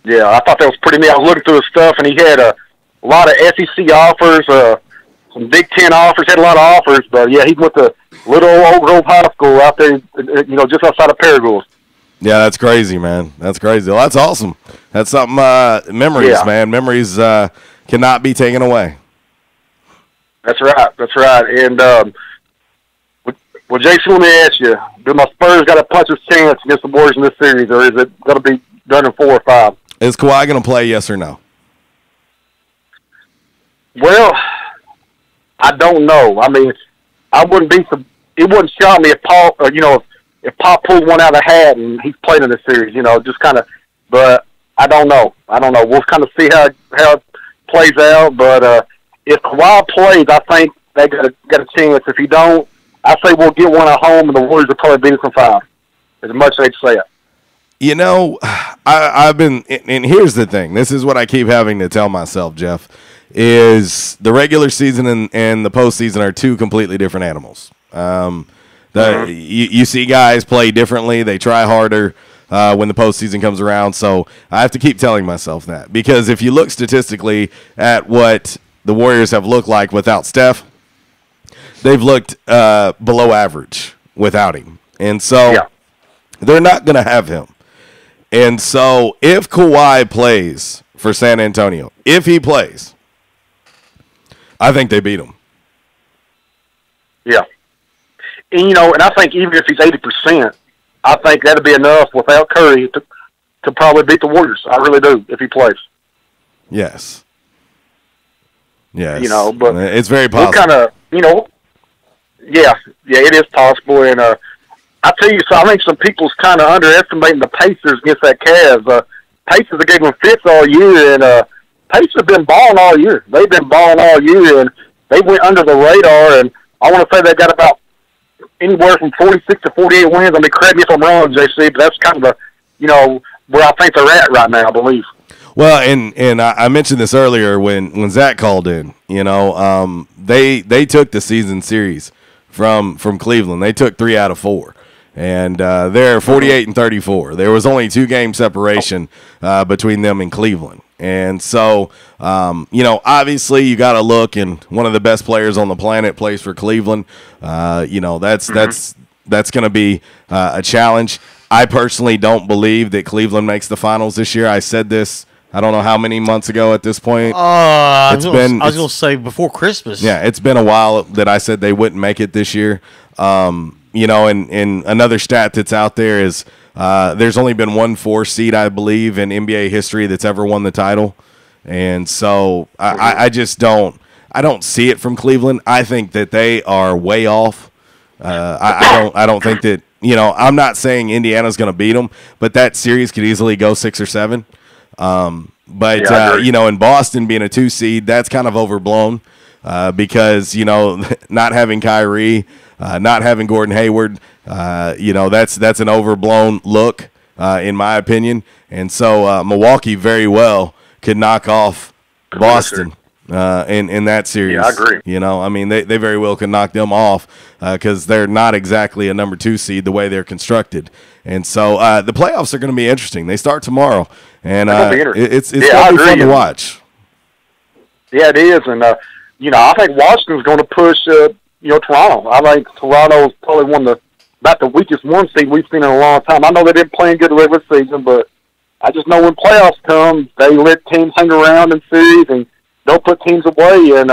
Yeah, I thought that was pretty neat. I was looking through his stuff, and he had a lot of SEC offers, some Big Ten offers, had a lot of offers. But, yeah, he went to little old Grove High School out there, just outside of Paragould. Yeah, that's crazy, man. That's crazy. Well, that's awesome. That's something, memories, man. Memories cannot be taken away. That's right. That's right. And, well, Jason, let me ask you, do my Spurs got a puncher's chance against the Warriors in this series, or is it going to be done in 4 or 5? Is Kawhi going to play, yes or no? Well, I don't know. I mean, it wouldn't shock me if Paul, if Paul pulled one out of the hat and he's played in the series, just kind of, but I don't know. We'll kind of see how it plays out, but if Kawhi plays, I think they got a chance. If he don't, I say we'll get one at home, and the Warriors will probably beat us in 5, as much as they'd say it. I've been, and here's the thing. This is what I keep having to tell myself, Jeff, is the regular season and the postseason are 2 completely different animals. You see guys play differently. They try harder when the postseason comes around. So I have to keep telling myself that, because if you look statistically at what the Warriors have looked like without Steph, they've looked below average without him. And so they're not going to have him. And so if Kawhi plays for San Antonio, if he plays, I think they beat him. Yeah. And, and I think even if he's 80%, I think that'd be enough without Curry to probably beat the Warriors. I really do, if he plays. Yes. Yes. But it's very possible. Kind of, yeah, it is possible. And I tell you, so I think some people's kind of underestimating the Pacers against that Cavs. Pacers have gave them fits all year, and Pacers have been balling all year. They've been balling all year, and they went under the radar. And I want to say they got about anywhere from 46 to 48 wins. I mean, correct me if I'm wrong, JC, but that's kind of where I think they're at right now, I believe. Well, and I mentioned this earlier when Zach called in. They took the season series from Cleveland. They took 3 out of 4. And they're 48 and 34. There was only 2-game separation between them and Cleveland. And so, obviously you got to look, and one of the best players on the planet plays for Cleveland. That's going to be a challenge. I personally don't believe that Cleveland makes the finals this year. I said this, I don't know how many months ago at this point. I was going to say before Christmas. Yeah, it's been a while that I said they wouldn't make it this year. And another stat that's out there is there's only been 1 4 seed, I believe, in NBA history that's ever won the title. And so I just don't see it from Cleveland. I think that they are way off. I don't think that, I'm not saying Indiana's going to beat them, but that series could easily go 6 or 7. In Boston being a 2 seed, that's kind of overblown because, not having Kyrie, not having Gordon Hayward, that's an overblown look, in my opinion. And so Milwaukee very well could knock off Boston in that series. Yeah, I agree. They very well could knock them off because they're not exactly a number 2 seed the way they're constructed. And so the playoffs are going to be interesting. They start tomorrow, and it's going to be fun to watch. Yeah, it is. And, I think Washington's going to push Toronto. I think Toronto's probably about the weakest 1 seed we've seen in a long time. I know they didn't play in good regular season, but I just know when playoffs come, they let teams hang around in series and don't put teams away. And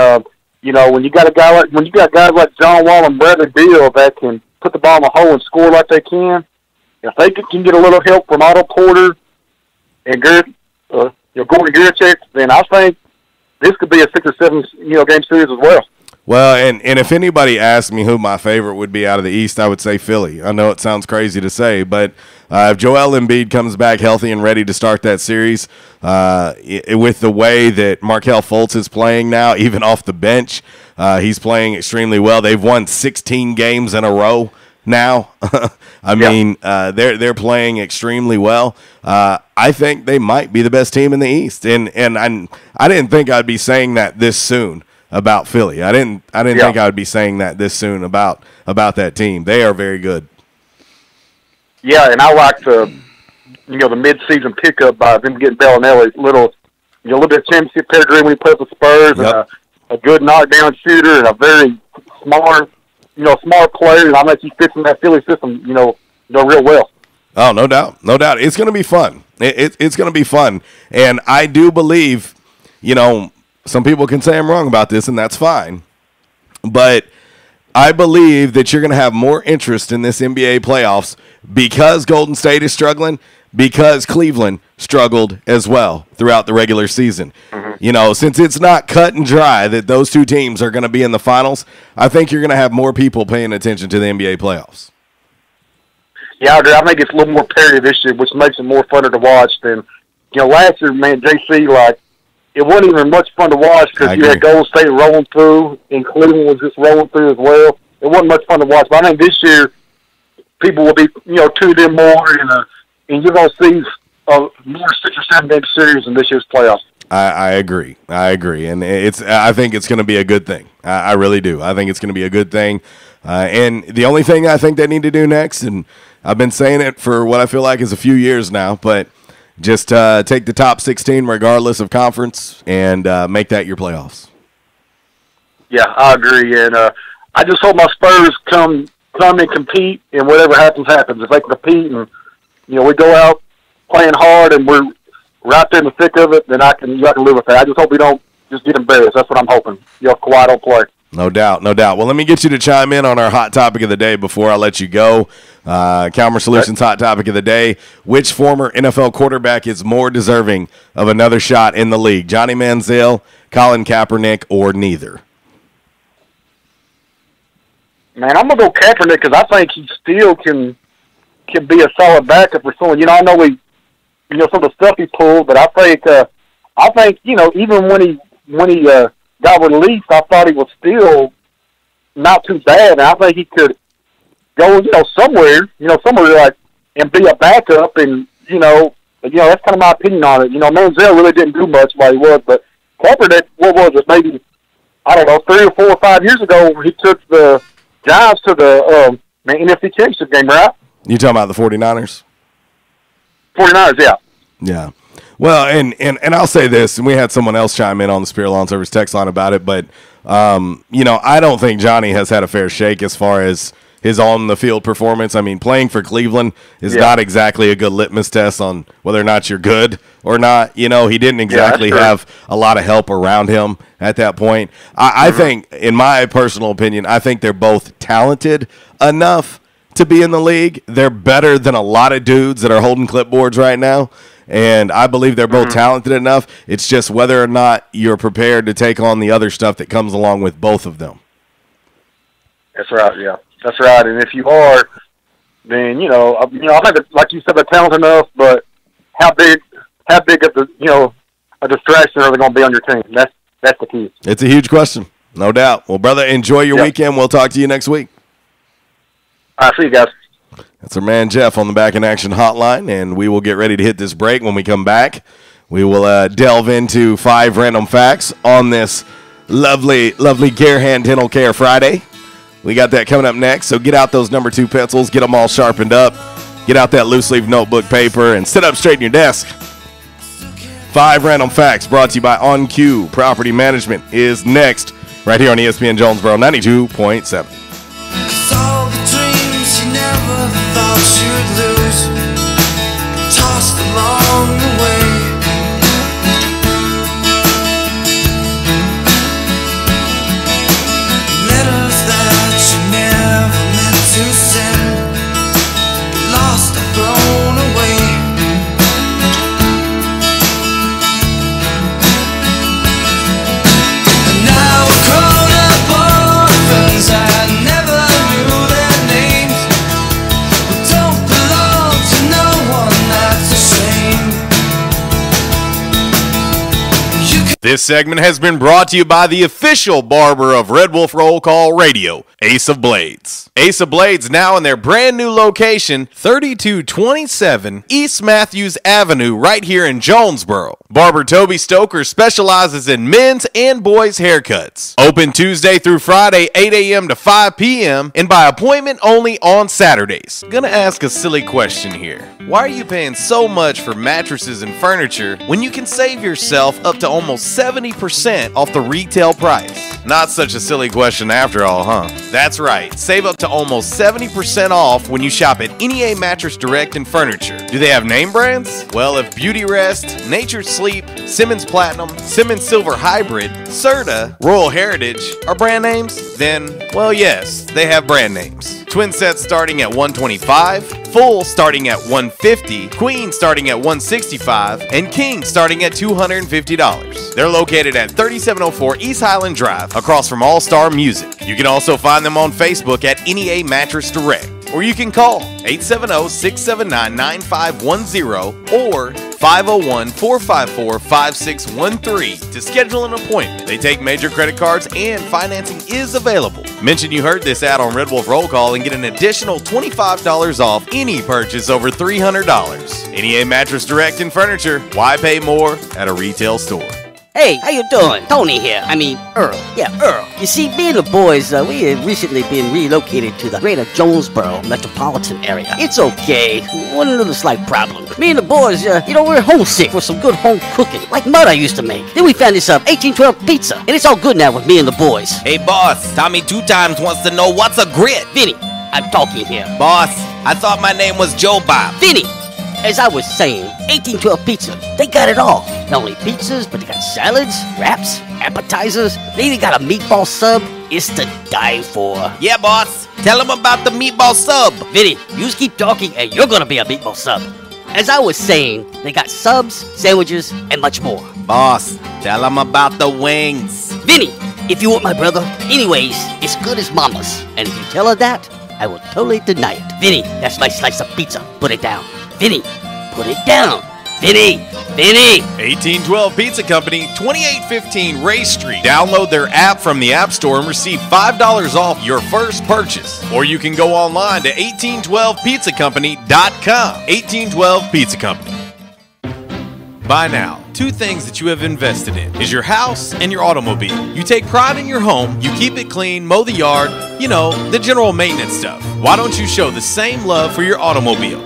when you got guys like John Wall and Bradley Beal that can put the ball in the hole and score like they can, if they can get a little help from Otto Porter and Gordon Gurchek, then I think this could be a 6 or 7 game series as well. Well, and if anybody asked me who my favorite would be out of the East, I would say Philly. I know it sounds crazy to say, but if Joel Embiid comes back healthy and ready to start that series, with the way that Markelle Fultz is playing now, even off the bench, he's playing extremely well. They've won 16 games in a row now. I mean, they're playing extremely well. I think they might be the best team in the East, and I didn't think I'd be saying that this soon about Philly. I didn't think I would be saying that this soon about that team. They are very good. Yeah, and I like the mid-season pickup by them getting Bellinelli, a little bit of championship pedigree when he plays with Spurs, and a good knockdown shooter, and a very smart player. And I think he fits in that Philly system, real well. Oh, no doubt. It's going to be fun. It's going to be fun, and I do believe, some people can say I'm wrong about this, and that's fine. But I believe that you're going to have more interest in this NBA playoffs because Golden State is struggling, because Cleveland struggled as well throughout the regular season. Mm-hmm. Since it's not cut and dry that those two teams are going to be in the finals, I think you're going to have more people paying attention to the NBA playoffs. Yeah, I agree. I think it's a little more parity this year, which makes it more funner to watch than, last year, man, JC, it wasn't even much fun to watch because you had Golden State rolling through, and Cleveland was just rolling through as well. It wasn't much fun to watch. But I think this year, people will be, tuned in more, and you're going to see more 6 or 7 game series in this year's playoffs. I agree, and I think it's going to be a good thing. I really do. I think it's going to be a good thing. And the only thing I think they need to do next, and I've been saying it for what I feel like is a few years now, but just take the top 16 regardless of conference and make that your playoffs. Yeah, I agree, and I just hope my Spurs come and compete, and whatever happens, happens. If they can compete and we go out playing hard and we're right there in the thick of it, then I can live with that. I just hope we don't just get embarrassed. That's what I'm hoping. Kawhi don't play. No doubt. Well, let me get you to chime in on our hot topic of the day before I let you go. Calmer Solutions hot topic of the day. Which former NFL quarterback is more deserving of another shot in the league? Johnny Manziel, Colin Kaepernick, or neither? Man, I'm going to go Kaepernick because I think he still can be a solid backup for someone. I know some of the stuff he pulled, but I think even when he got released, I thought he was still not too bad, and I think he could go, somewhere and be a backup, and that's kind of my opinion on it. Manziel really didn't do much while he was, but Kaepernick, what was it? Maybe 3 or 4 or 5 years ago, he took the Giants to the NFC Championship game, right? You talking about the 49ers? 49ers, yeah. Yeah. Well, and I'll say this, and we had someone else chime in on the Spirit Lawn Service text line about it, but, I don't think Johnny has had a fair shake as far as his on-the-field performance. I mean, playing for Cleveland is not exactly a good litmus test on whether or not you're good or not. He didn't exactly have a lot of help around him at that point. I think, in my personal opinion, I think they're both talented enough to be in the league. They're better than a lot of dudes that are holding clipboards right now. And I believe they're both talented enough. It's just whether or not you're prepared to take on the other stuff that comes along with both of them. That's right, yeah. That's right. And if you are, then, I think, like you said, they're talented enough, but how big of a distraction are they going to be on your team? That's the key. It's a huge question, no doubt. Well, brother, enjoy your weekend. We'll talk to you next week. All right, see you guys. That's our man Jeff on the Back in Action hotline, and we will get ready to hit this break. When we come back, we will delve into 5 random facts on this lovely Garehan Dental Care Friday. We got that coming up next, so get out those number 2 pencils, get them all sharpened up, get out that loose leaf notebook paper, and sit up straight in your desk. 5 random facts brought to you by On Cue Property Management is next, right here on ESPN Jonesboro 92.7. Thought you'd lose, tossed along the way. Letters that you never meant to send, lost or thrown away. And now we're grown up. This segment has been brought to you by the official barber of Red Wolf Roll Call Radio, Ace of Blades. Ace of Blades now in their brand new location, 3227 East Matthews Avenue, right here in Jonesboro. Barber Toby Stoker specializes in men's and boys' haircuts. Open Tuesday through Friday, 8 a.m. to 5 p.m. and by appointment only on Saturdays. Gonna ask a silly question here. Why are you paying so much for mattresses and furniture when you can save yourself up to almost 70% off the retail price? Not such a silly question after all, huh? That's right. Save up to almost 70% off when you shop at NEA Mattress Direct and Furniture. Do they have name brands? Well, if Beauty Rest, Nature Sleep, Simmons Platinum, Simmons Silver Hybrid, Serta, Royal Heritage are brand names, then, well, yes, they have brand names. Twin sets starting at $125, full starting at $150, queen starting at $165, and king starting at $250. They're located at 3704 East Highland Drive, across from All Star Music. You can also find them on Facebook at NEA Mattress Direct, or you can call 870-679-9510 or 501-454-5613 to schedule an appointment. They take major credit cards and financing is available. Mention you heard this ad on Red Wolf Roll Call and get an additional $25 off any purchase over $300. NEA Mattress Direct and Furniture. Why pay more at a retail store? Hey, how you doing? Tony here. Earl. Yeah, Earl. You see, me and the boys, we have recently been relocated to the greater Jonesboro metropolitan area. It's okay. One little slight problem. Me and the boys, we're homesick for some good home cooking, like Mud I used to make. Then we found this 1812 pizza, and it's all good now with me and the boys. Hey, boss, Tommy 2 Times wants to know what's a grit. Vinny, I'm talking here. Boss, I thought my name was Joe Bob. Vinny! As I was saying, 1812 Pizza, they got it all. Not only pizzas, but they got salads, wraps, appetizers. They even got a meatball sub. It's to die for. Yeah, boss. Tell them about the meatball sub. Vinny, you just keep talking and you're gonna be a meatball sub. As I was saying, they got subs, sandwiches, and much more. Boss, tell them about the wings. Vinny, if you want my brother, anyways, it's good as mama's. And if you tell her that, I will totally deny it. Vinny, that's my slice of pizza. Put it down. Vinny, put it down. Vinny! 1812 Pizza Company, 2815 Ray Street. Download their app from the App Store and receive $5 off your first purchase. Or you can go online to 1812pizzacompany.com. 1812 Pizza Company. By now, 2 things that you have invested in is your house and your automobile. You take pride in your home, you keep it clean, mow the yard, the general maintenance stuff. Why don't you show the same love for your automobile?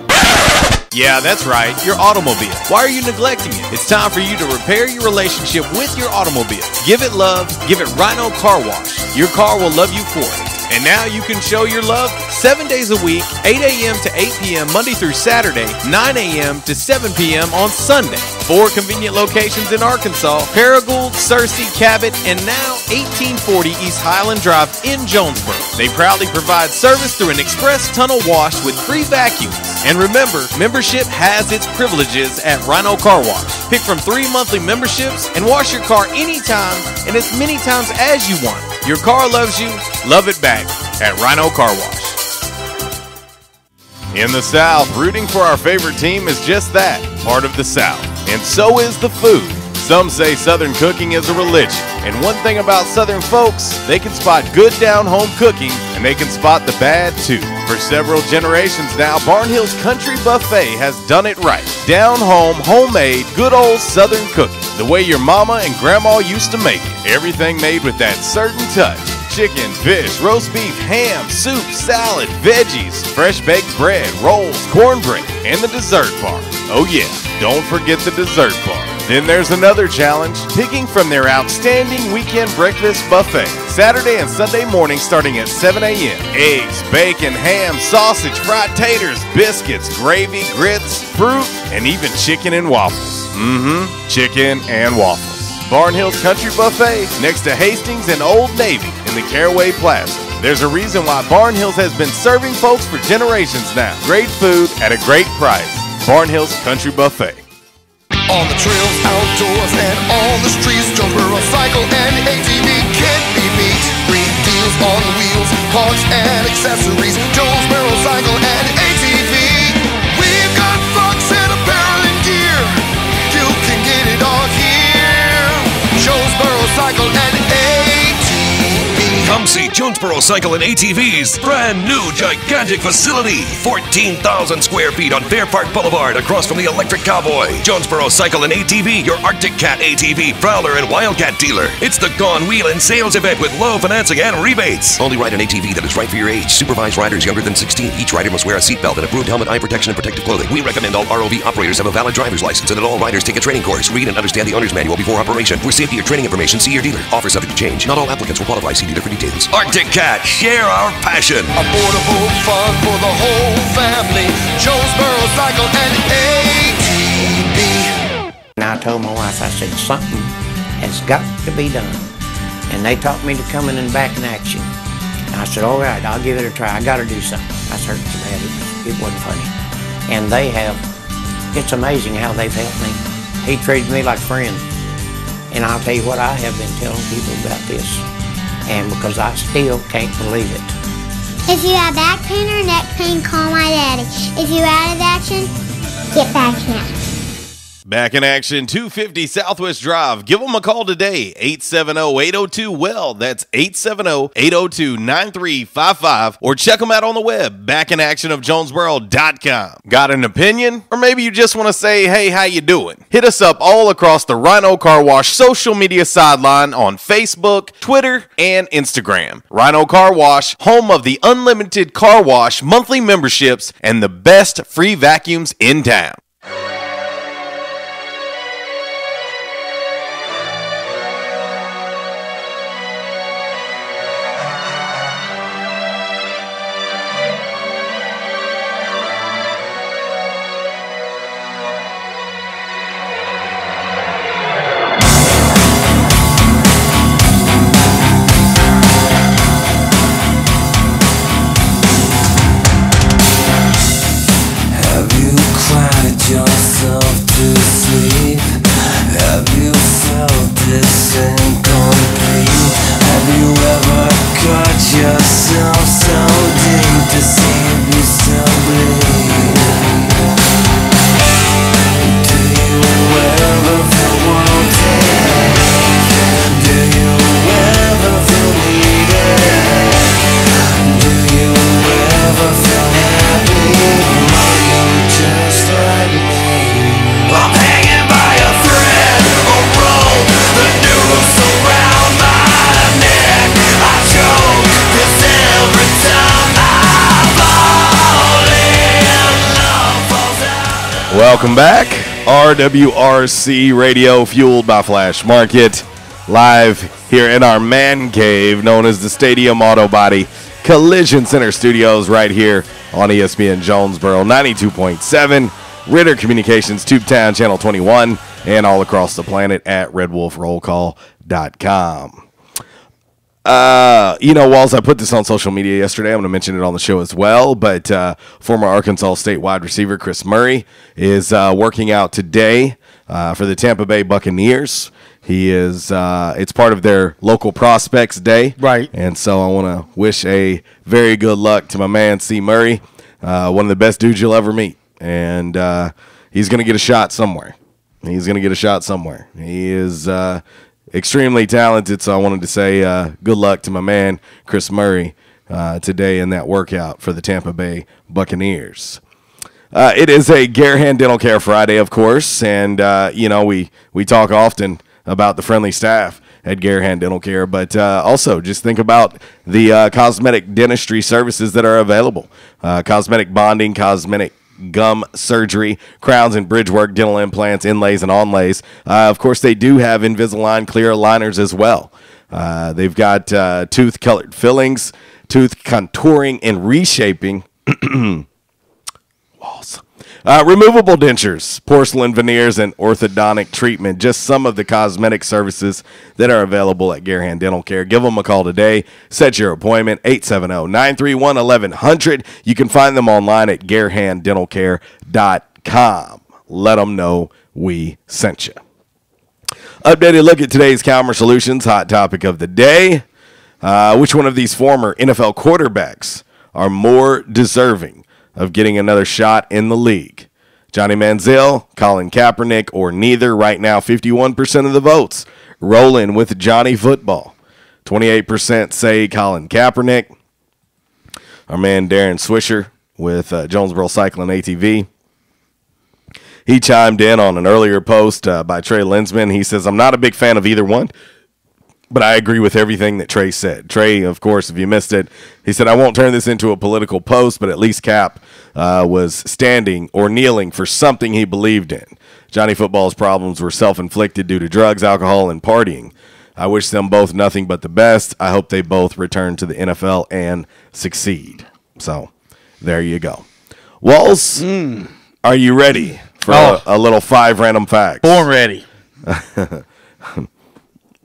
Yeah, that's right, your automobile. Why are you neglecting it? It's time for you to repair your relationship with your automobile. Give it love, give it Rhino Car Wash. Your car will love you for it. And now you can show your love 7 days a week, 8 a.m. to 8 p.m. Monday through Saturday, 9 a.m. to 7 p.m. on Sunday. 4 convenient locations in Arkansas, Paragould, Searcy, Cabot, and now 1840 East Highland Drive in Jonesboro. They proudly provide service through an express tunnel wash with free vacuums. And remember, membership has its privileges at Rhino Car Wash. Pick from 3 monthly memberships and wash your car anytime and as many times as you want. Your car loves you, love it back at Rhino Car Wash. In the South, rooting for our favorite team is just that, part of the South. And so is the food. Some say Southern cooking is a religion. And one thing about Southern folks, they can spot good down-home cooking, and they can spot the bad too. For several generations now, Barnhill's Country Buffet has done it right. Down-home, homemade, good old Southern cooking. The way your mama and grandma used to make it. Everything made with that certain touch. Chicken, fish, roast beef, ham, soup, salad, veggies, fresh baked bread, rolls, cornbread, and the dessert bar. Oh yeah, don't forget the dessert bar. Then there's another challenge, picking from their outstanding weekend breakfast buffet. Saturday and Sunday morning starting at 7 a.m. Eggs, bacon, ham, sausage, fried taters, biscuits, gravy, grits, fruit, and even chicken and waffles. Chicken and waffles. Barnhill's Country Buffet next to Hastings and Old Navy in the Caraway Plaza. There's a reason why Barnhill's has been serving folks for generations now. Great food at a great price. Barnhill's Country Buffet. On the trails, outdoors, and on the streets, Jonesboro Cycle and ATV can't be beat. Great deals on wheels, parts, and accessories. Jonesboro Cycle and ATV. We've got trucks and apparel and gear. You can get it all here. Show Cycle and ATV. Come see Jonesboro Cycle and ATV's brand new gigantic facility. 14,000 square feet on Fair Park Boulevard across from the Electric Cowboy. Jonesboro Cycle and ATV, your Arctic Cat ATV, Prowler, and Wildcat dealer. It's the Gone Wheelin' sales event with low financing and rebates. Only ride an ATV that is right for your age. Supervised riders younger than 16. Each rider must wear a seatbelt and approved helmet, eye protection, and protective clothing. We recommend all ROV operators have a valid driver's license and that all riders take a training course. Read and understand the owner's manual before operation. For safety or training information, see your dealer. Offer subject to change. Not all applicants will qualify. See dealer for details. Arctic Cat, share our passion. Affordable fun for the whole family. Jonesboro Cycle and ATV. And I told my wife, I said, something has got to be done. And they taught me to come in and back in action. And I said, all right, I'll give it a try. I got to do something. I hurt so bad, it wasn't funny. And they have, it's amazing how they've helped me. He treated me like a friend. And I'll tell you what, I have been telling people about this. And because I still can't believe it. If you have back pain or neck pain, call my daddy. If you're out of action, get back in. Back in action, 250 Southwest Drive. Give them a call today, 870-802-WELL. That's 870-802-9355. Or check them out on the web, backinactionofjonesboro.com. Got an opinion? Or maybe you just want to say, hey, how you doing? Hit us up all across the Rhino Car Wash social media sideline on Facebook, Twitter, and Instagram. Rhino Car Wash, home of the unlimited car wash, monthly memberships, and the best free vacuums in town. Welcome back. RWRC Radio, fueled by Flash Market, live here in our man cave known as the Stadium Auto Body Collision Center Studios right here on ESPN Jonesboro, 92.7, Ritter Communications Tubetown, Channel 21, and all across the planet at redwolfrollcall.com. Walls, I put this on social media yesterday. I'm going to mention it on the show as well. But former Arkansas State wide receiver Chris Murray is working out today for the Tampa Bay Buccaneers. He is. It's part of their local prospects day, right? And so I want to wish a very good luck to my man C. Murray, one of the best dudes you'll ever meet, and he's going to get a shot somewhere. He is. Extremely talented, so I wanted to say good luck to my man Chris Murray today in that workout for the Tampa Bay Buccaneers. It is a Garahan Dental Care Friday, of course, and we talk often about the friendly staff at Garahan Dental Care, but also just think about the cosmetic dentistry services that are available. Cosmetic bonding, cosmetic gum surgery, crowns and bridge work, dental implants, inlays, and onlays. Of course, they do have Invisalign clear aligners as well. They've got tooth-colored fillings, tooth contouring and reshaping, walls, removable dentures, porcelain veneers, and orthodontic treatment. Just some of the cosmetic services that are available at Garahan Dental Care. Give them a call today. Set your appointment, 870-931-1100. You can find them online at garahandentalcare.com. Let them know we sent you. Updated look at today's Calmer Solutions hot topic of the day. Which one of these former NFL quarterbacks are more deserving of getting another shot in the league? Johnny Manziel, Colin Kaepernick, or neither. Right now, 51% of the votes rolling with Johnny Football. 28% say Colin Kaepernick. Our man Darren Swisher with Jonesboro Cycling ATV. He chimed in on an earlier post by Trey Linsman. He says, I'm not a big fan of either one, but I agree with everything that Trey said. Trey, of course, if you missed it, he said, I won't turn this into a political post, but at least Cap was standing or kneeling for something he believed in. Johnny Football's problems were self-inflicted due to drugs, alcohol, and partying. I wish them both nothing but the best. I hope they both return to the NFL and succeed. So, there you go. Walls, are you ready for a little 5 random facts? Born ready.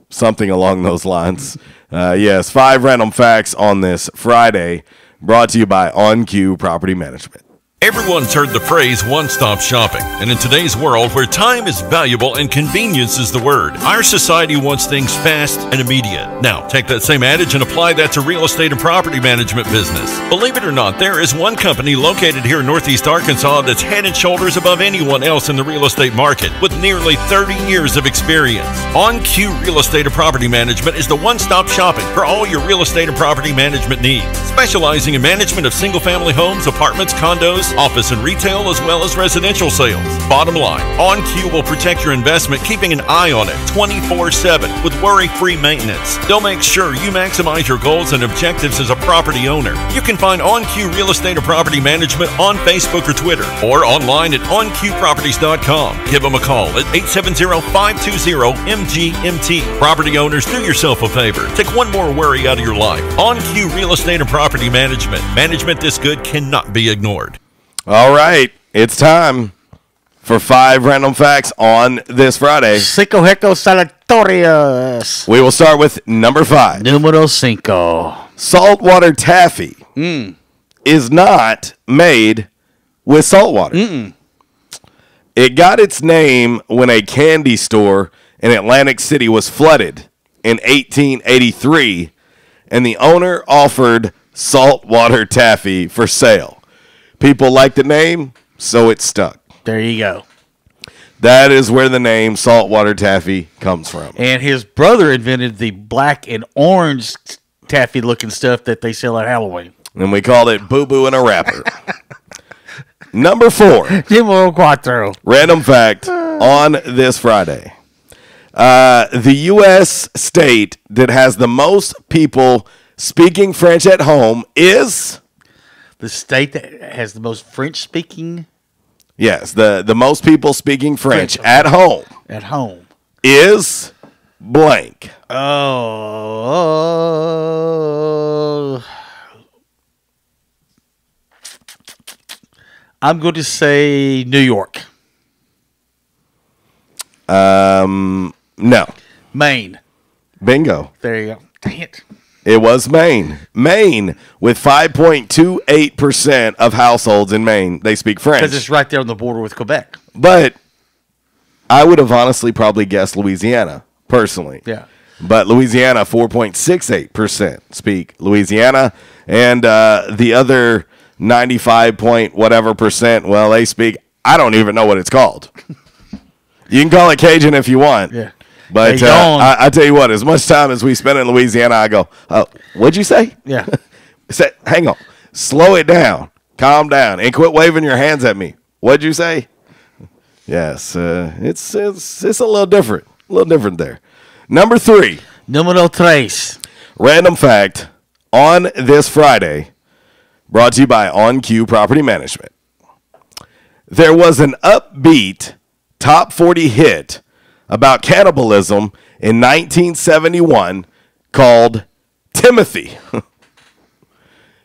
Something along those lines. Yes, 5 random facts on this Friday, brought to you by On Cue Property Management. Everyone's heard the phrase one-stop shopping, and in today's world where time is valuable and convenience is the word, our society wants things fast and immediate. Now, take that same adage and apply that to real estate and property management business. Believe it or not, there is one company located here in Northeast Arkansas that's head and shoulders above anyone else in the real estate market with nearly 30 years of experience. On Cue Real Estate and Property Management is the one-stop shopping for all your real estate and property management needs, specializing in management of single-family homes, apartments, condos, office and retail, as well as residential sales. Bottom line, On Cue will protect your investment, keeping an eye on it 24/7 with worry-free maintenance. They'll make sure you maximize your goals and objectives as a property owner. You can find On Cue Real Estate and Property Management on Facebook or Twitter, or online at oncueproperties.com. Give them a call at 870-520-MGMT. Property owners, do yourself a favor. Take one more worry out of your life. On Cue Real Estate and Property Management. Management this good cannot be ignored. All right, it's time for 5 random facts on this Friday. Cinco Heco Salatorios. We will start with number 5. Numero 5. Saltwater taffy is not made with salt water. It got its name when a candy store in Atlantic City was flooded in 1883, and the owner offered saltwater taffy for sale. People liked the name, so it stuck. There you go. That is where the name saltwater taffy comes from. And his brother invented the black and orange taffy-looking stuff that they sell at Halloween. And we called it boo-boo in a wrapper. Number 4. Numero 4. Random fact on this Friday. The U.S. state that has the most people speaking French at home is... The state that has the most French-speaking... Yes, the most people speaking French at home. At home. Is blank. I'm going to say New York. No. Maine. Bingo. There you go. Dang it. It was Maine. Maine, with 5.28% of households in Maine, they speak French. Because it's right there on the border with Quebec. But I would have honestly probably guessed Louisiana, personally. Yeah. But Louisiana, 4.68% speak Louisiana. And the other 95 point whatever percent, well, they speak, I don't even know what it's called. You can call it Cajun if you want. Yeah. But I tell you what, as much time as we spend in Louisiana, I go, what'd you say? Yeah. Hang on. Slow it down. Calm down. And quit waving your hands at me. What'd you say? Yes. It's a little different. A little different there. Number 3. Numero 3. Random fact on this Friday, brought to you by On Cue Property Management. There was an upbeat top 40 hit about cannibalism in 1971 called Timothy.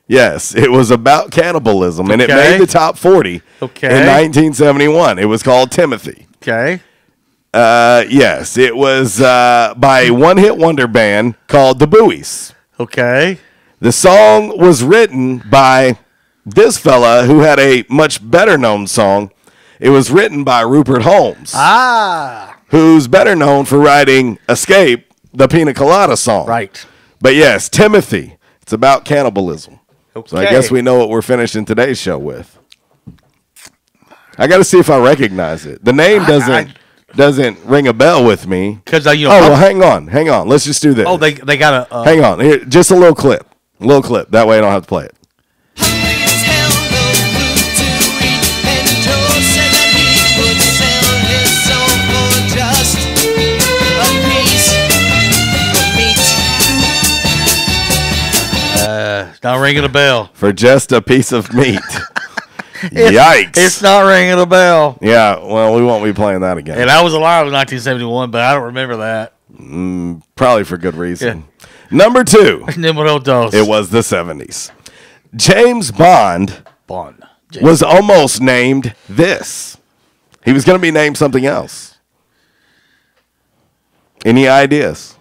Yes, it was about cannibalism, and it made the top 40 in 1971. It was called Timothy. Okay. Yes, it was by a one-hit wonder band called the Buoys. Okay. The song was written by this fella who had a much better-known song. It was written by Rupert Holmes. Who's better known for writing Escape, the Pina Colada song. Right. But yes, Timothy. It's about cannibalism. Okay. So I guess we know what we're finishing today's show with. I got to see if I recognize it. The name doesn't ring a bell with me. Because hang on. Let's just do this. Oh, they got a hang on. Here, just a little clip. That way I don't have to play it. Not ringing a bell. For just a piece of meat. Yikes. It's not ringing a bell. Yeah, well, we won't be playing that again. And I was alive in 1971, but I don't remember that. Probably for good reason. Yeah. Number 2. It was the 70s. James Bond was almost named this. He was going to be named something else. Any ideas?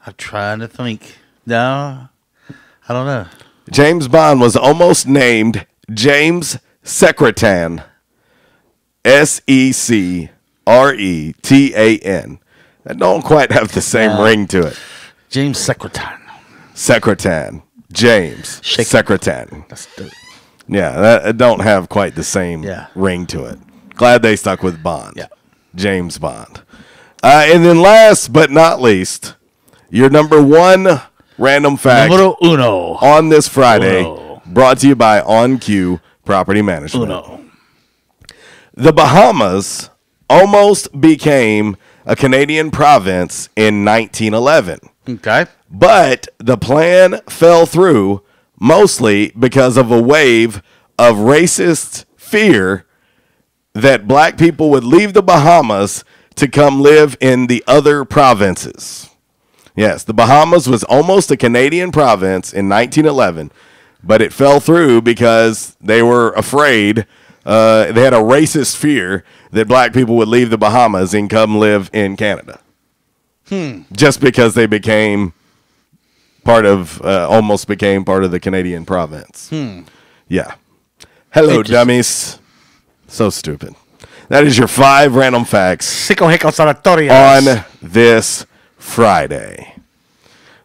I'm trying to think. No, I don't know. James Bond was almost named James Secretan. Secretan. That don't quite have the same ring to it. James Secretan. James Secretan. Yeah, that don't have quite the same ring to it. Glad they stuck with Bond. Yeah. James Bond. And then last but not least, your number 1 random fact Numero uno. On this Friday, brought to you by On Q Property Management. The Bahamas almost became a Canadian province in 1911. Okay. But the plan fell through mostly because of a wave of racist fear that black people would leave the Bahamas to come live in the other provinces. Yes, the Bahamas was almost a Canadian province in 1911, but it fell through because they were afraid. They had a racist fear that black people would leave the Bahamas and come live in Canada. Just because they became almost became part of the Canadian province. Yeah. Hello, dummies. So stupid. That is your 5 random facts on this Friday.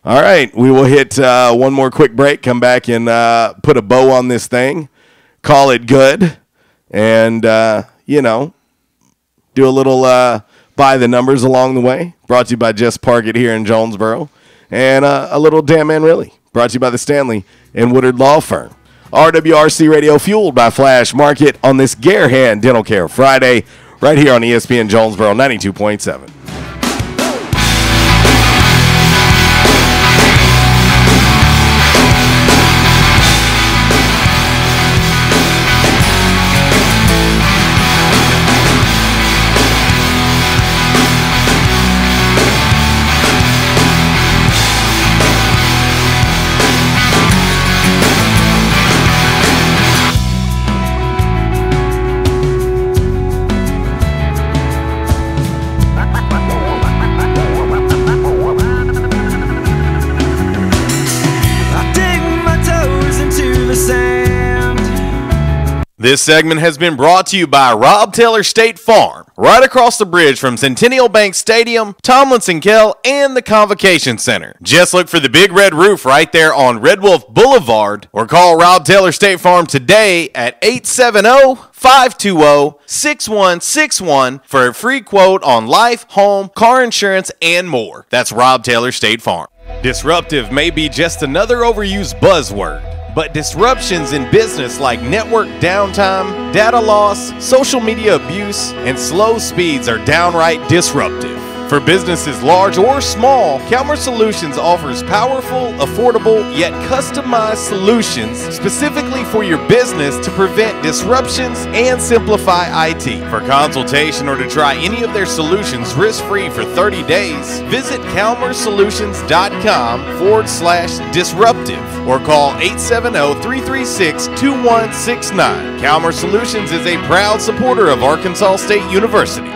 All right, we will hit one more quick break, come back and put a bow on this thing, call it good, and, do a little by the numbers along the way. Brought to you by Just Park It here in Jonesboro. And a little Damn Man Really, brought to you by the Stanley and Woodard Law Firm. RWRC Radio, fueled by Flash Market on this Garehan Dental Care Friday, right here on ESPN Jonesboro 92.7. This segment has been brought to you by Rob Taylor State Farm, right across the bridge from Centennial Bank Stadium, Tomlinson Kell, and the Convocation Center. Just look for the big red roof right there on Red Wolf Boulevard, or call Rob Taylor State Farm today at 870-520-6161 for a free quote on life, home, car insurance, and more. That's Rob Taylor State Farm. Disruptive may be just another overused buzzword, but disruptions in business like network downtime, data loss, social media abuse, and slow speeds are downright disruptive. For businesses large or small, Calmer Solutions offers powerful, affordable, yet customized solutions specifically for your business to prevent disruptions and simplify IT. For consultation or to try any of their solutions risk-free for 30 days, visit calmersolutions.com/disruptive or call 870-336-2169. Calmer Solutions is a proud supporter of Arkansas State University.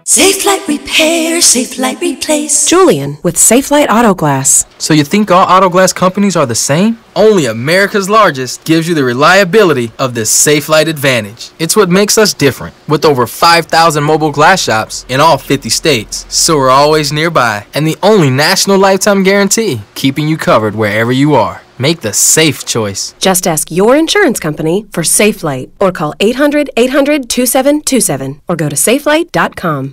Safe Light Repair, Safe Light Replace. Julian with Safe Light Auto Glass. So you think all auto glass companies are the same? only America's largest, gives you the reliability of this Safe Light Advantage. It's what makes us different, with over 5,000 mobile glass shops in all 50 states. So we're always nearby, and the only national lifetime guarantee, keeping you covered wherever you are. Make the safe choice. Just ask your insurance company for SafeLight or call 800-800-2727 or go to safelight.com.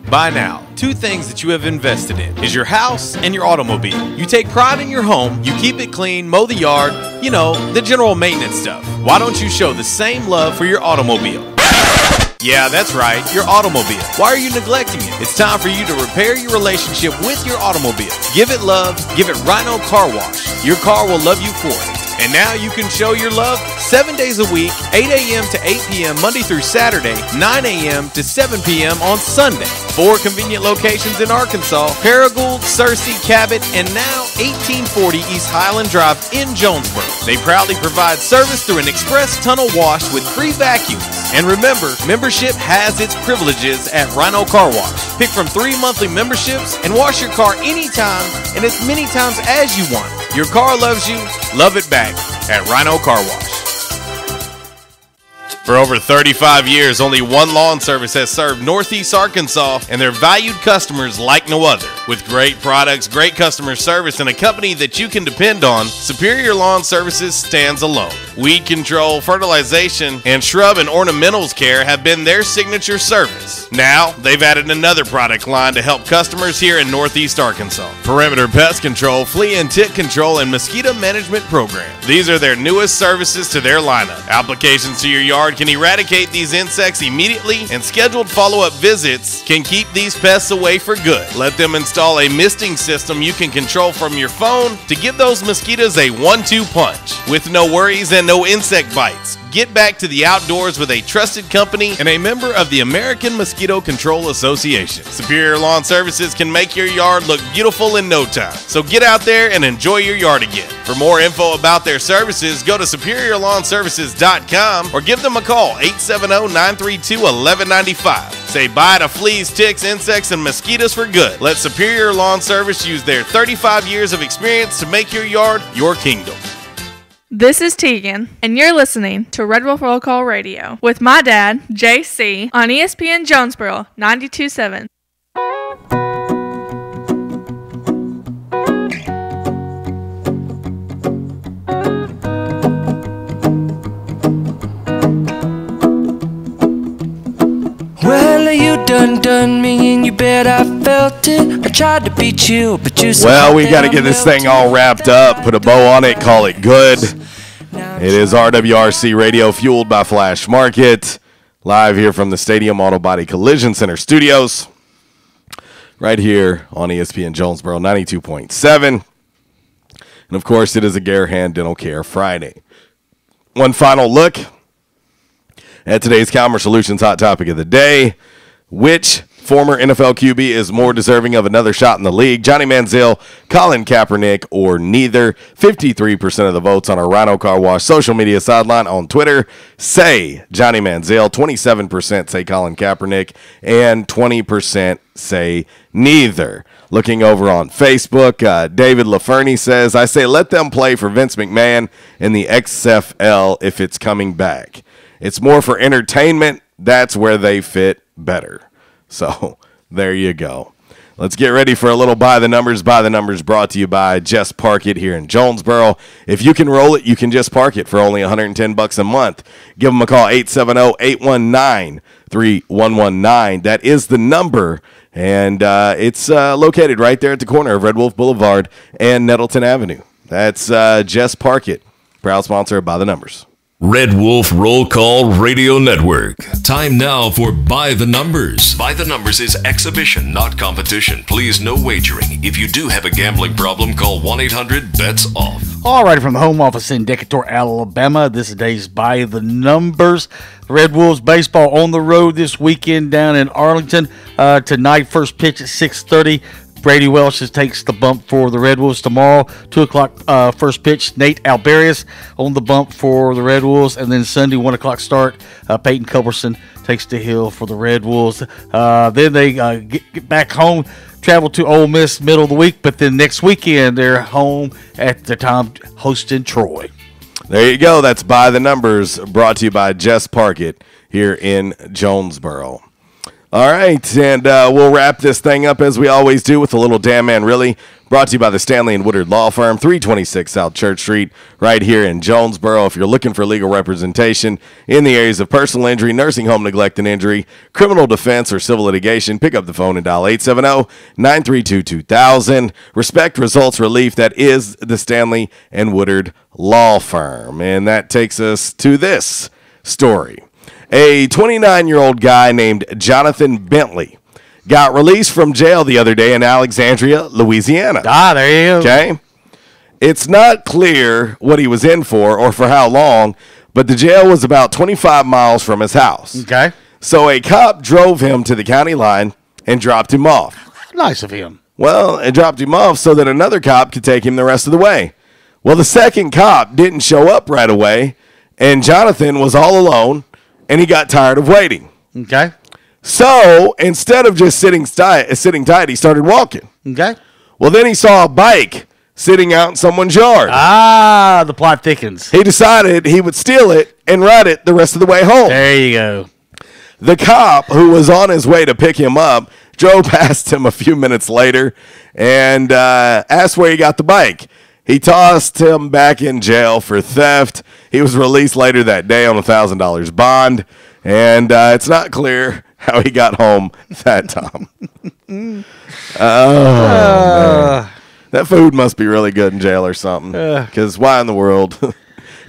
By now, two things that you have invested in is your house and your automobile. You take pride in your home, you keep it clean, mow the yard, you know, the general maintenance stuff. Why don't you show the same love for your automobile? Yeah, that's right, your automobile. Why are you neglecting it? It's time for you to repair your relationship with your automobile. Give it love, give it Rhino Car Wash. Your car will love you for it. And now you can show your love 7 days a week, 8 a.m. to 8 p.m. Monday through Saturday, 9 a.m. to 7 p.m. on Sunday. 4 convenient locations in Arkansas: Paragould, Searcy, Cabot, and now 1840 East Highland Drive in Jonesboro. They proudly provide service through an express tunnel wash with free vacuums. And remember, membership has its privileges at Rhino Car Wash. Pick from 3 monthly memberships and wash your car anytime and as many times as you want. Your car loves you, love it back at Rhino Car Wash. For over 35 years, only one lawn service has served Northeast Arkansas and their valued customers like no other. With great products, great customer service, and a company that you can depend on, Superior Lawn Services stands alone. Weed control, fertilization, and shrub and ornamentals care have been their signature service. Now, they've added another product line to help customers here in Northeast Arkansas: perimeter pest control, flea and tick control, and mosquito management program. These are their newest services to their lineup. Applications to your yard can eradicate these insects immediately, and scheduled follow-up visits can keep these pests away for good. Let them install a misting system you can control from your phone to give those mosquitoes a 1-2 punch. With no worries and no insect bites, get back to the outdoors with a trusted company and a member of the American Mosquito Control Association. Superior Lawn Services can make your yard look beautiful in no time. So get out there and enjoy your yard again. For more info about their services, go to superiorlawnservices.com or give them a call, 870-932-1195. Say bye to fleas, ticks, insects, and mosquitoes for good. Let Superior Lawn Service use their 35 years of experience to make your yard your kingdom. This is Tegan, and you're listening to Red Wolf Roll Call Radio with my dad, JC, on ESPN Jonesboro 92.7. Well, you done me, and you bet I felt it. I tried to beat you, but you said. Well, we got to get this thing all wrapped up, put a bow on it, call it good. It is RWRC Radio, fueled by Flash Market, live here from the Stadium Auto Body Collision Center studios, right here on ESPN Jonesboro 92.7. And, of course, it is a Garehan Dental Care Friday. One final look at today's Calmer Solutions hot topic of the day. Which former NFL QB is more deserving of another shot in the league? Johnny Manziel, Colin Kaepernick, or neither? 53% of the votes on our Rhino Car Wash social media sideline on Twitter say Johnny Manziel, 27% say Colin Kaepernick, and 20% say neither. Looking over on Facebook, David LaFerny says, I say let them play for Vince McMahon in the XFL if it's coming back. It's more for entertainment. That's where they fit better. So there you go. Let's get ready for a little By the Numbers. By the Numbers brought to you by Just Park It here in Jonesboro. If you can roll it, you can just park it for only $110 a month. Give them a call, 870-819-3119. That is the number. And it's located right there at the corner of Red Wolf Boulevard and Nettleton Avenue. That's Just Park It. Proud sponsor of By the Numbers. Red Wolf Roll Call Radio Network. Time now for By the Numbers. By the Numbers is exhibition, not competition. Please, no wagering. If you do have a gambling problem, call 1-800-BETS-OFF. All right, from the home office in Decatur, Alabama, this is today's By the Numbers. Red Wolves baseball on the road this weekend down in Arlington. Tonight, first pitch at 6:30. Brady Welsh takes the bump for the Red Wolves tomorrow. 2 o'clock first pitch, Nate Alberius on the bump for the Red Wolves. And then Sunday, 1 o'clock start, Peyton Culberson takes the hill for the Red Wolves. Then they get back home travel to Ole Miss middle of the week, but then next weekend they're home at the time hosting Troy. There you go. That's By the Numbers, brought to you by Jess Parkett here in Jonesboro. All right, and we'll wrap this thing up as we always do with a little Damn Man Really, brought to you by the Stanley & Woodard Law Firm, 326 South Church Street, right here in Jonesboro. If you're looking for legal representation in the areas of personal injury, nursing home neglect and injury, criminal defense, or civil litigation, pick up the phone and dial 870-932-2000. Respect Results Relief, that is the Stanley & Woodard Law Firm. And that takes us to this story. A 29-year-old guy named Jonathan Bentley got released from jail the other day in Alexandria, Louisiana. There you go. Okay. It's not clear what he was in for or for how long, but the jail was about 25 miles from his house. Okay. So a cop drove him to the county line and dropped him off. Nice of him. Well, it dropped him off so that another cop could take him the rest of the way. Well, the second cop didn't show up right away, and Jonathan was all alone, and he got tired of waiting. Okay. So instead of just sitting tight, he started walking. Okay. Well, then he saw a bike sitting out in someone's yard. The plot thickens. He decided he would steal it and ride it the rest of the way home. There you go. The cop, who was on his way to pick him up, drove past him a few minutes later and asked where he got the bike. He tossed him back in jail for theft. He was released later that day on a $1,000 bond, and it's not clear how he got home that time. Man. That food must be really good in jail or something, because why in the world?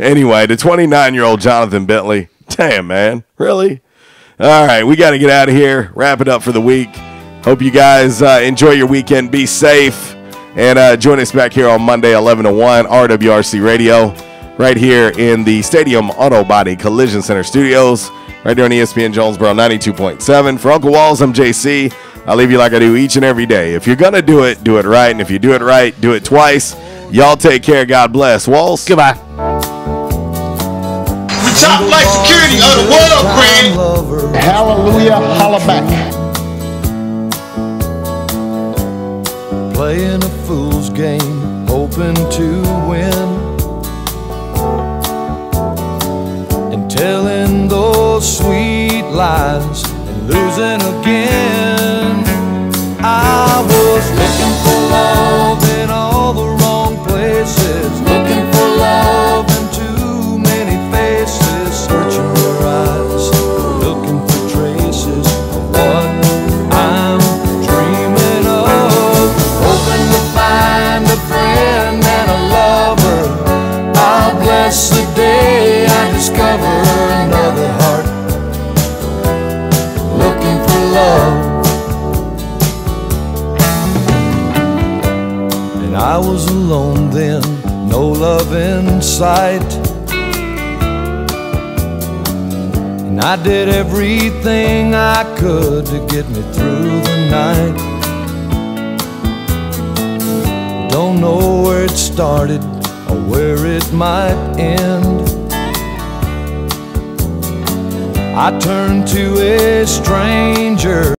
Anyway, the 29-year-old Jonathan Bentley, damn, man, really? All right, we got to get out of here, wrap it up for the week. Hope you guys enjoy your weekend. Be safe. And join us back here on Monday, 11 to 1, RWRC Radio, right here in the Stadium Auto Body Collision Center studios, right there on ESPN Jonesboro 92.7. For Uncle Walls, I'm JC. I leave you like I do each and every day. If you're going to do it right. And if you do it right, do it twice. Y'all take care. God bless. Walls. Goodbye. We top like security of the world, Granny. Hallelujah, holla back. Playing a fool's game, hoping to win, and telling those sweet lies and losing again. I was looking for love in all the wrong places, looking for love in too many faces, searching your eyes, looking for traces of what I'm dreaming of. Hoping to find a friend and a lover. I'll bless the day I discover another heart looking for love. And I was alone then, no love in sight, and I did everything I could to get me through the night. Don't know where it started or where it might end. I turned to a stranger.